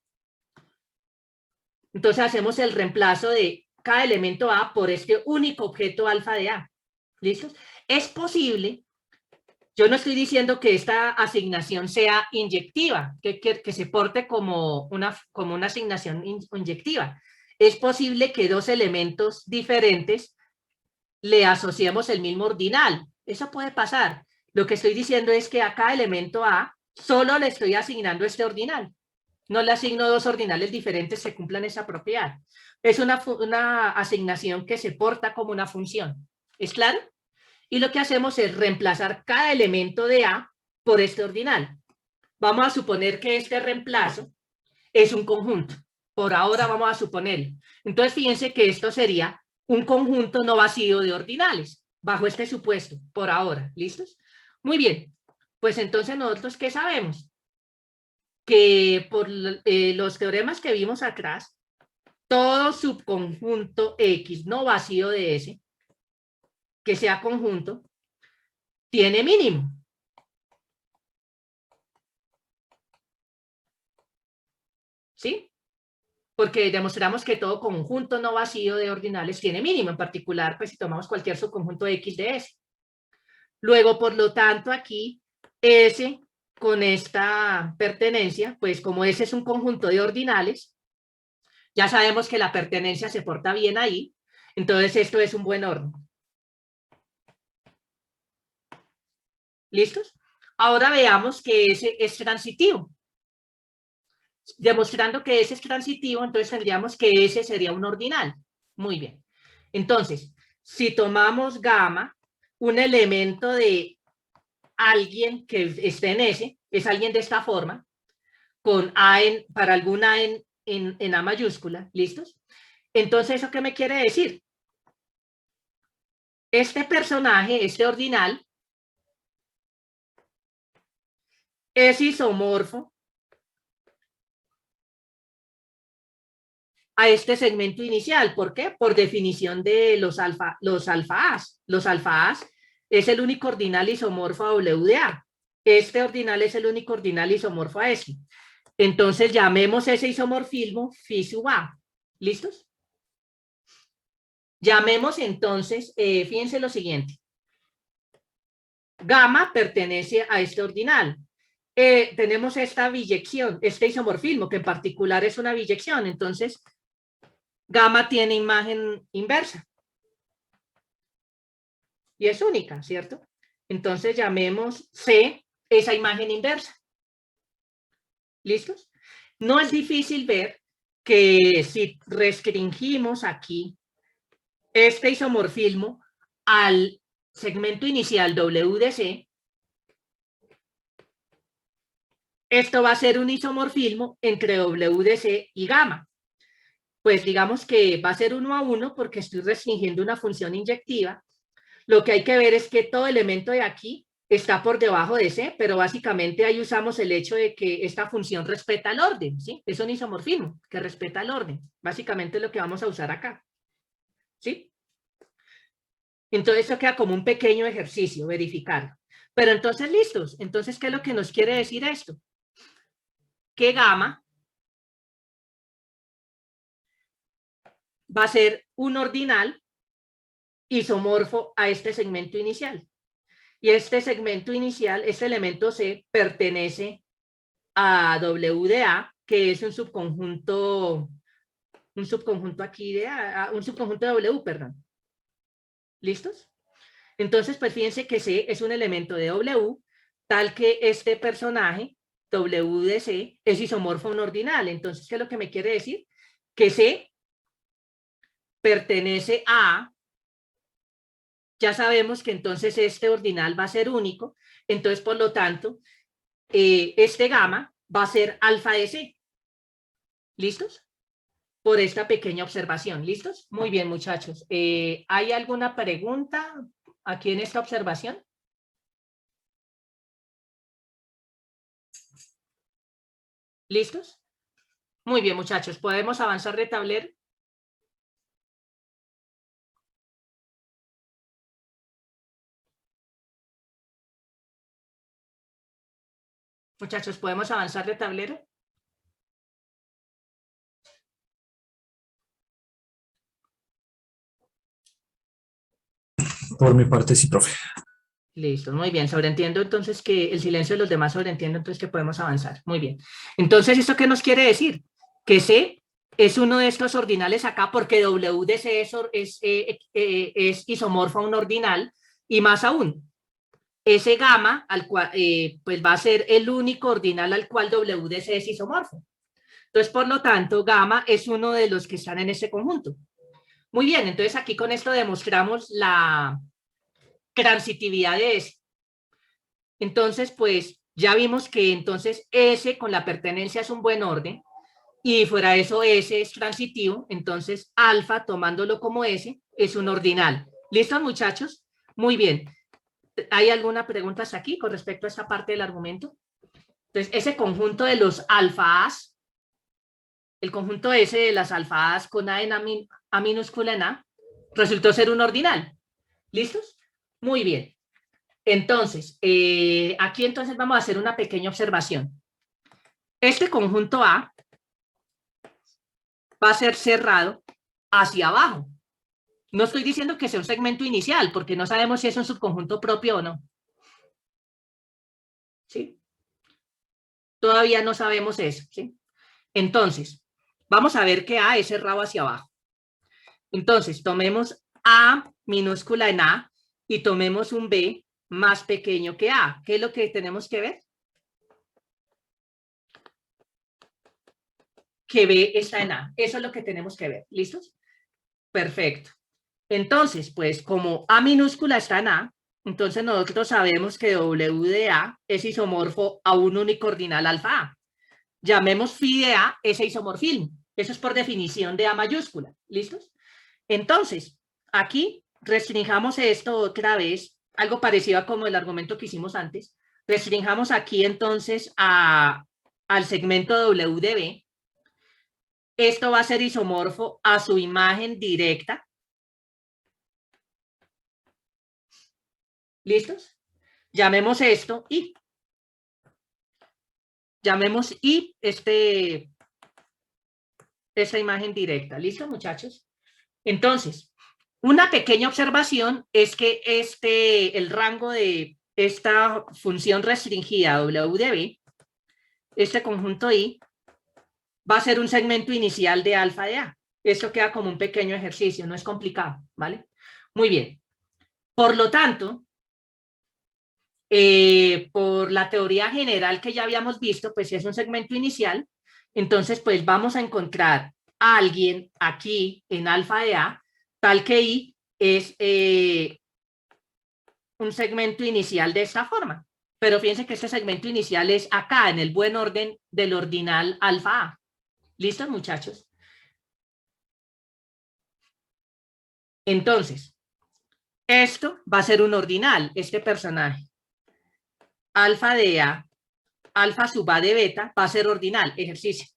Entonces hacemos el reemplazo de cada elemento A por este único objeto alfa de A. ¿Listos? Es posible, yo no estoy diciendo que esta asignación sea inyectiva, que se porte como una asignación inyectiva. Es posible que dos elementos diferentes le asociemos el mismo ordinal. Eso puede pasar. Lo que estoy diciendo es que a cada elemento A solo le estoy asignando este ordinal. No le asigno dos ordinales diferentes que cumplan esa propiedad. Es una asignación que se porta como una función. ¿Es claro? Y lo que hacemos es reemplazar cada elemento de A por este ordinal. Vamos a suponer que este reemplazo es un conjunto. Por ahora vamos a suponerlo. Entonces fíjense que esto sería un conjunto no vacío de ordinales, bajo este supuesto, por ahora. ¿Listos? Muy bien. Pues entonces nosotros, ¿qué sabemos? Que por los teoremas que vimos atrás, todo subconjunto X no vacío de S, que sea conjunto, tiene mínimo. ¿Sí? Porque demostramos que todo conjunto no vacío de ordinales tiene mínimo, en particular, pues si tomamos cualquier subconjunto X de S. Luego, por lo tanto, aquí S con esta pertenencia, pues como S es un conjunto de ordinales, ya sabemos que la pertenencia se porta bien ahí, entonces esto es un buen orden. ¿Listos? Ahora veamos que S es transitivo. Demostrando que S es transitivo, entonces tendríamos que S sería un ordinal. Muy bien. Entonces, si tomamos gamma, un elemento de alguien que esté en S, es alguien de esta forma, con A para algún A en A mayúscula, ¿listos? Entonces, ¿eso qué me quiere decir? Este personaje, este ordinal, es isomorfo a este segmento inicial. ¿Por qué? Por definición de los alfa A's. Los alfa A's es el único ordinal isomorfo a W de A. Este ordinal es el único ordinal isomorfo a S. Entonces llamemos ese isomorfismo phi sub A. ¿Listos? Llamemos entonces, fíjense lo siguiente. Gamma pertenece a este ordinal. Tenemos esta biyección, este isomorfismo, que en particular es una biyección. Entonces, gamma tiene imagen inversa. Y es única, ¿cierto? Entonces llamemos C esa imagen inversa. ¿Listos? No es difícil ver que si restringimos aquí este isomorfismo al segmento inicial W de C, esto va a ser un isomorfismo entre W de C y gamma. Pues digamos que va a ser 1 a 1 porque estoy restringiendo una función inyectiva. Lo que hay que ver es que todo elemento de aquí está por debajo de C, pero básicamente ahí usamos el hecho de que esta función respeta el orden, ¿sí? Es un isomorfismo que respeta el orden. Básicamente es lo que vamos a usar acá, ¿sí? Entonces eso queda como un pequeño ejercicio, verificar. Pero entonces, listos. Entonces, ¿qué es lo que nos quiere decir esto? Que gamma va a ser un ordinal isomorfo a este segmento inicial. Y este segmento inicial, este elemento C, pertenece a W de A, que es un subconjunto aquí de A, un subconjunto de W, perdón. ¿Listos? Entonces, pues fíjense que C es un elemento de W, tal que este personaje, W de C, es isomorfo a un ordinal. Entonces, ¿qué es lo que me quiere decir? Que C pertenece a, ya sabemos que entonces este ordinal va a ser único, entonces por lo tanto, este gamma va a ser alfa de C. ¿Listos? Por esta pequeña observación. ¿Listos? Muy bien, muchachos. ¿Hay alguna pregunta aquí en esta observación? ¿Listos? Muy bien, muchachos. ¿Podemos avanzar de tablero? Muchachos, ¿podemos avanzar de tablero? Por mi parte, sí, profe. Listo, muy bien. Sobreentiendo entonces que el silencio de los demás sobreentiendo entonces que podemos avanzar. Muy bien. Entonces, ¿esto qué nos quiere decir? Que C es uno de estos ordinales acá porque W de C es isomorfo a un ordinal, y más aún, ese gamma al cual, pues va a ser el único ordinal al cual W de C es isomorfo. Entonces, por lo tanto, gamma es uno de los que están en ese conjunto. Muy bien, entonces aquí con esto demostramos la transitividad de S. Entonces, pues ya vimos que entonces S con la pertenencia es un buen orden, y fuera de eso S es transitivo, entonces alfa, tomándolo como S, es un ordinal. ¿Listos, muchachos? Muy bien. ¿Hay alguna pregunta hasta aquí con respecto a esta parte del argumento? Entonces, ese conjunto de los alfa-As, el conjunto S de las alfa-As con A en A minúscula en A, resultó ser un ordinal. ¿Listos? Muy bien. Entonces, aquí entonces vamos a hacer una pequeña observación. Este conjunto A va a ser cerrado hacia abajo. No estoy diciendo que sea un segmento inicial, porque no sabemos si es un subconjunto propio o no. ¿Sí? Todavía no sabemos eso. ¿Sí? Entonces, vamos a ver que A es cerrado hacia abajo. Entonces, tomemos A minúscula en A y tomemos un B más pequeño que A. ¿Qué es lo que tenemos que ver? Que B está en A. Eso es lo que tenemos que ver. ¿Listos? Perfecto. Entonces, pues como A minúscula está en A, entonces nosotros sabemos que W de A es isomorfo a un único ordinal alfa A. Llamemos phi de A ese isomorfismo. Eso es por definición de A mayúscula. ¿Listos? Entonces, aquí restringamos esto otra vez, algo parecido a como el argumento que hicimos antes. Restringamos aquí entonces al segmento W de B. Esto va a ser isomorfo a su imagen directa. ¿Listos? Llamemos esto I. Llamemos I esta imagen directa. ¿Listo, muchachos? Entonces, una pequeña observación es que el rango de esta función restringida W de B, este conjunto I, va a ser un segmento inicial de alfa de A. Esto queda como un pequeño ejercicio, no es complicado, ¿vale? Muy bien. Por lo tanto, por la teoría general que ya habíamos visto, pues si es un segmento inicial, entonces pues vamos a encontrar a alguien aquí en alfa de A, tal que I es un segmento inicial de esta forma. Pero fíjense que este segmento inicial es acá, en el buen orden del ordinal alfa A. ¿Listos, muchachos? Entonces, esto va a ser un ordinal, este personaje. Alfa de A, alfa sub A de beta, va a ser ordinal, ejercicio.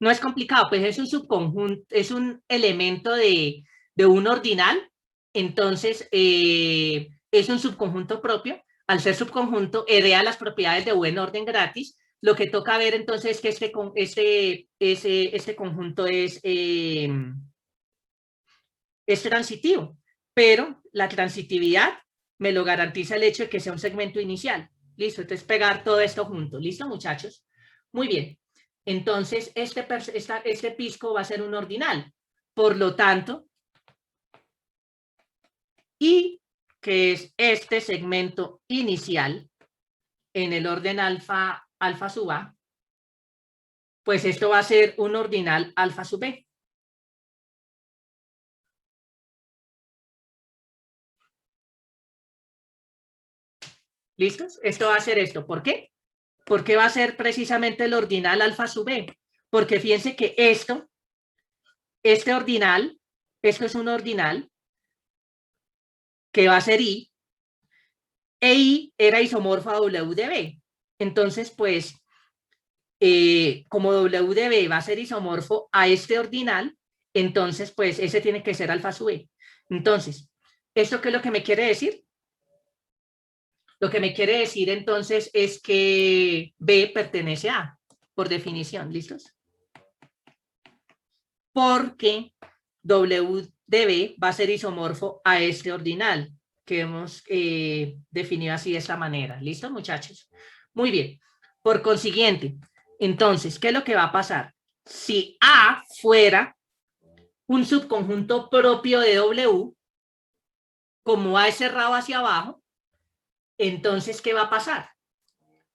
No es complicado, pues es un subconjunto, es un elemento de un ordinal, entonces es un subconjunto propio. Al ser subconjunto, hereda las propiedades de buen orden gratis. Lo que toca ver entonces es que este conjunto es transitivo, pero la transitividad me lo garantiza el hecho de que sea un segmento inicial. Listo, entonces pegar todo esto junto. ¿Listo, muchachos? Muy bien. Entonces, este pisco va a ser un ordinal. Por lo tanto, y que es este segmento inicial en el orden alfa sub A, pues esto va a ser un ordinal alfa sub B. ¿Listos? Esto va a ser esto. ¿Por qué? Porque va a ser precisamente el ordinal alfa sub B. Porque fíjense que esto es un ordinal que va a ser I, e I era isomorfo a W de B. Entonces, pues, como W de B va a ser isomorfo a este ordinal, entonces, pues, ese tiene que ser alfa sub B. Entonces, ¿esto qué es lo que me quiere decir? Lo que me quiere decir entonces es que B pertenece a A, por definición, ¿listos? Porque W de B va a ser isomorfo a este ordinal que hemos definido así de esta manera. ¿Listo, muchachos? Muy bien. Por consiguiente, entonces, ¿qué es lo que va a pasar? si A fuera un subconjunto propio de W, como A es cerrado hacia abajo, entonces, ¿qué va a pasar?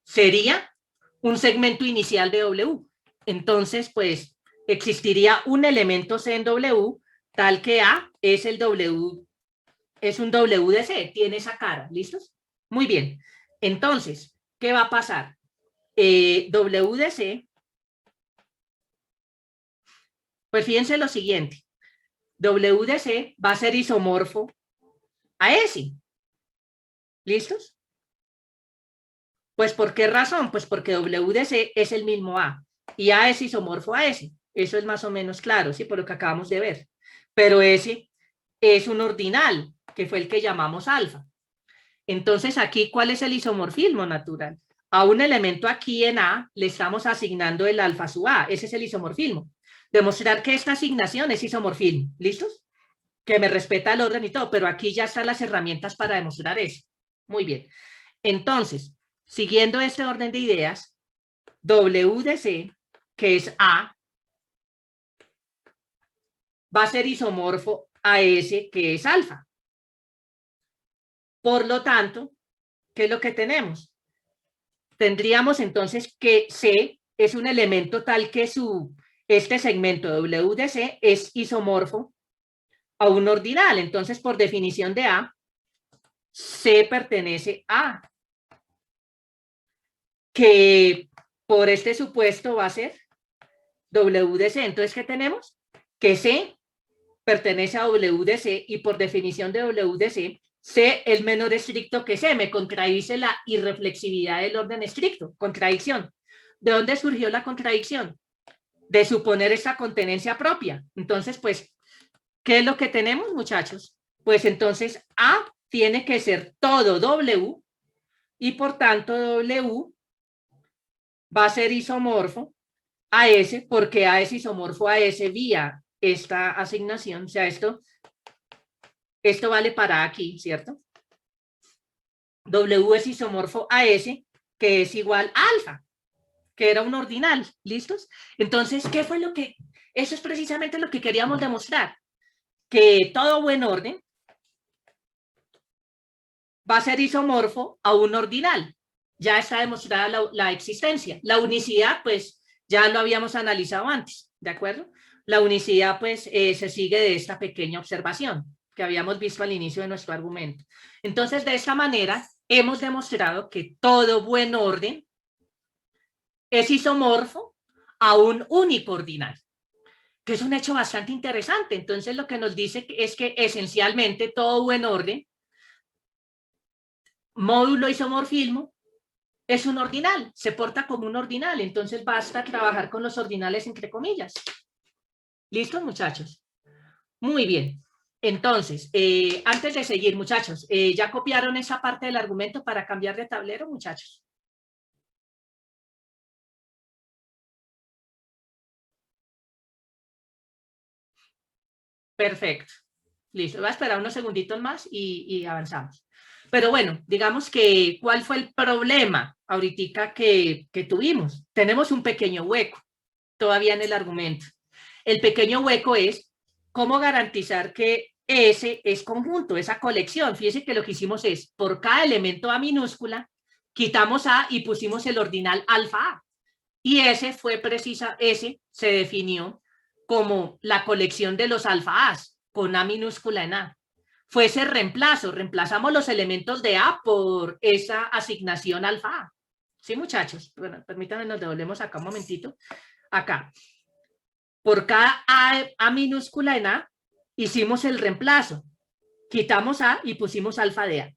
Sería un segmento inicial de W. Entonces, pues, existiría un elemento C en W, tal que A es el W, es un W de C, tiene esa cara, ¿listos? Muy bien. Entonces, ¿qué va a pasar? W de C, pues fíjense lo siguiente, W de C va a ser isomorfo a S. ¿Listos? Pues ¿por qué razón? Pues porque W de C es el mismo A y A es isomorfo a S. Eso es más o menos claro, ¿sí? Por lo que acabamos de ver. Pero S es un ordinal, que fue el que llamamos alfa. Entonces aquí, ¿cuál es el isomorfismo natural? A un elemento aquí en A le estamos asignando el alfa sub A. Ese es el isomorfismo. Demostrar que esta asignación es isomorfismo. ¿Listos? Que me respeta el orden y todo, pero aquí ya están las herramientas para demostrar eso. Muy bien. Entonces, siguiendo este orden de ideas, W de C, que es A, va a ser isomorfo a S, que es alfa. Por lo tanto, ¿qué es lo que tenemos? Tendríamos entonces que C es un elemento tal que este segmento W de C es isomorfo a un ordinal. Entonces, por definición de A, C pertenece a, que por este supuesto va a ser W de C. Entonces, ¿qué tenemos? Que C pertenece a W de C y por definición de W de C, C es menor estricto que C. Me contradice la irreflexividad del orden estricto. Contradicción. ¿De dónde surgió la contradicción? De suponer esta contenencia propia. Entonces, pues, ¿qué es lo que tenemos, muchachos? Pues entonces A tiene que ser todo W y por tanto W va a ser isomorfo a S porque A es isomorfo a S vía esta asignación. O sea, esto vale para aquí, ¿cierto? W es isomorfo a S, que es igual a alfa, que era un ordinal. ¿Listos? Entonces, ¿qué fue lo que...? Eso es precisamente lo que queríamos demostrar. Que todo buen orden va a ser isomorfo a un ordinal. Ya está demostrada la existencia. La unicidad, pues, ya lo habíamos analizado antes, ¿de acuerdo? La unicidad, pues, se sigue de esta pequeña observación que habíamos visto al inicio de nuestro argumento. Entonces, de esta manera, hemos demostrado que todo buen orden es isomorfo a un único ordinal, que es un hecho bastante interesante. Entonces, lo que nos dice es que esencialmente todo buen orden, módulo isomorfismo, es un ordinal, se porta como un ordinal. Entonces, basta trabajar con los ordinales entre comillas. ¿Listos, muchachos? Muy bien. Entonces, antes de seguir, muchachos, ¿ya copiaron esa parte del argumento para cambiar de tablero, muchachos? Perfecto. Listo. Voy a esperar unos segunditos más y avanzamos. Pero bueno, digamos que, ¿cuál fue el problema ahorita que tuvimos? Tenemos un pequeño hueco todavía en el argumento. El pequeño hueco es cómo garantizar que S es conjunto, esa colección. Fíjense que lo que hicimos es, por cada elemento A minúscula, quitamos A y pusimos el ordinal alfa A. Y S se definió como la colección de los alfa A's, con A minúscula en A. Fue ese reemplazo, reemplazamos los elementos de A por esa asignación alfa A. ¿Sí, muchachos? Bueno, permítanme, nos devolvemos acá un momentito. Acá. Por cada A minúscula en A, hicimos el reemplazo. Quitamos A y pusimos alfa de A.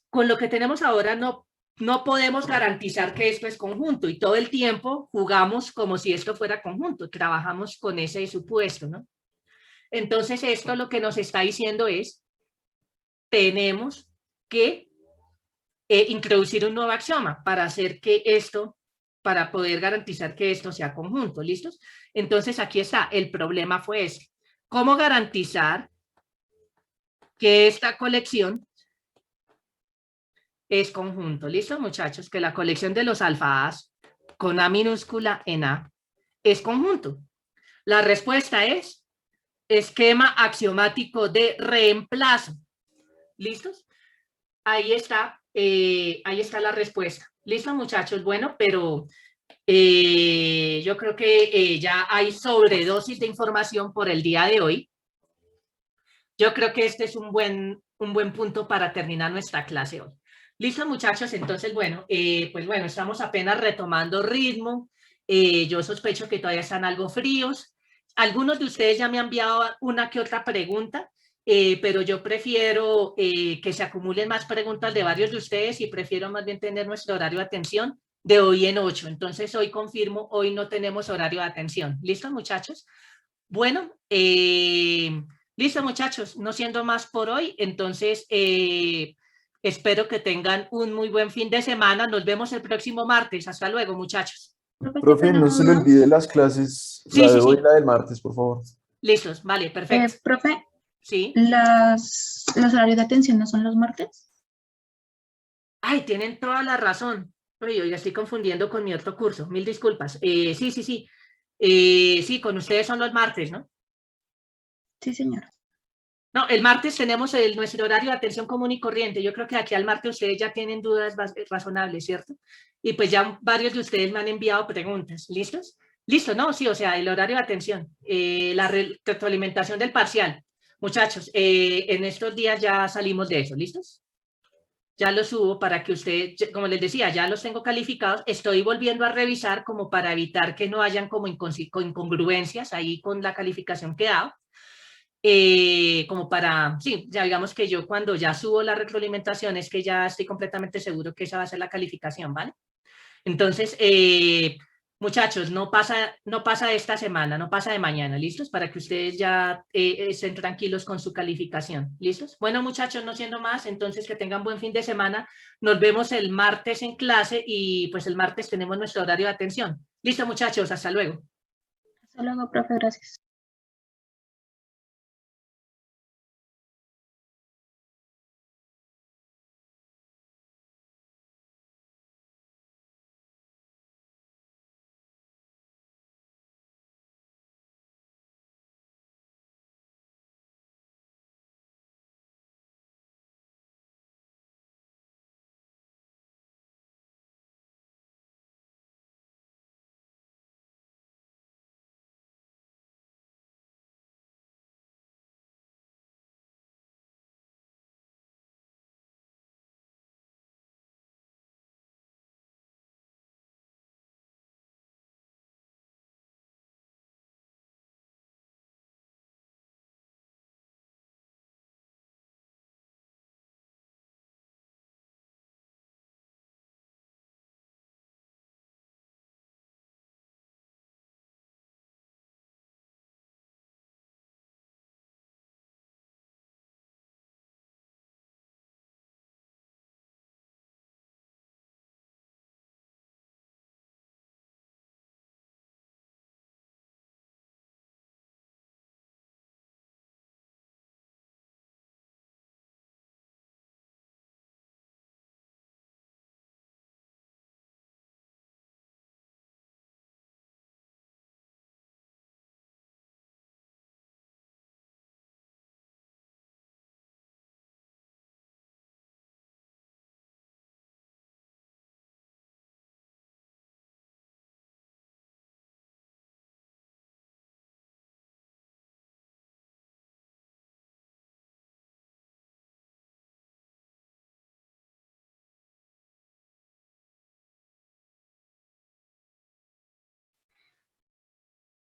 Con lo que tenemos ahora no podemos garantizar que esto es conjunto y todo el tiempo jugamos como si esto fuera conjunto. Trabajamos con ese supuesto, ¿no? Entonces esto lo que nos está diciendo es, tenemos que introducir un nuevo axioma para hacer que esto, para poder garantizar que esto sea conjunto, ¿listos? Entonces aquí está, el problema fue este. ¿Cómo garantizar que esta colección es conjunto? ¿Listo, muchachos? Que la colección de los alfa A's con A minúscula en A es conjunto? La respuesta es esquema axiomático de reemplazo. ¿Listos? Ahí está la respuesta. ¿Listo, muchachos? Bueno, pero yo creo que ya hay sobredosis de información por el día de hoy. Yo creo que este es un buen punto para terminar nuestra clase hoy. Listo, muchachos, entonces, bueno, pues bueno, estamos apenas retomando ritmo. Yo sospecho que todavía están algo fríos. Algunos de ustedes ya me han enviado una que otra pregunta, pero yo prefiero que se acumulen más preguntas de varios de ustedes y prefiero más bien tener nuestro horario de atención de hoy en 8. Entonces, hoy confirmo, hoy no tenemos horario de atención. ¿Listo, muchachos? Bueno, listo, muchachos, no siendo más por hoy, entonces espero que tengan un muy buen fin de semana. Nos vemos el próximo martes. Hasta luego, muchachos. Profe, no se le olvide las clases, Sí, la de sí, hoy sí. y la del martes, por favor. Listos, vale, perfecto. Profe, Sí. los horarios de atención no son los martes. Ay, tienen toda la razón. Oye, yo ya estoy confundiendo con mi otro curso. Mil disculpas. Sí, sí, sí. Sí, con ustedes son los martes, ¿no? Sí, señor. No, el martes tenemos nuestro horario de atención común y corriente. Yo creo que aquí al martes ustedes ya tienen dudas razonables, ¿cierto? Y pues ya varios de ustedes me han enviado preguntas. ¿Listos? Listo, ¿no? Sí, o sea, el horario de atención, la retroalimentación del parcial. Muchachos, en estos días ya salimos de eso. ¿Listos? Ya los subo para que ustedes, como les decía, ya los tengo calificados. Estoy volviendo a revisar como para evitar que no hayan como incongruencias ahí con la calificación que he dado. Como para, sí, ya digamos que yo cuando ya subo la retroalimentación es que ya estoy completamente seguro que esa va a ser la calificación, ¿vale? Entonces, muchachos, no pasa esta semana, no pasa de mañana, ¿listos? Para que ustedes ya estén tranquilos con su calificación, ¿listos? Bueno, muchachos, no siendo más, entonces que tengan buen fin de semana. Nos vemos el martes en clase y pues el martes tenemos nuestro horario de atención. Listo, muchachos, hasta luego. Hasta luego, profe, gracias.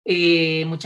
Muchachos.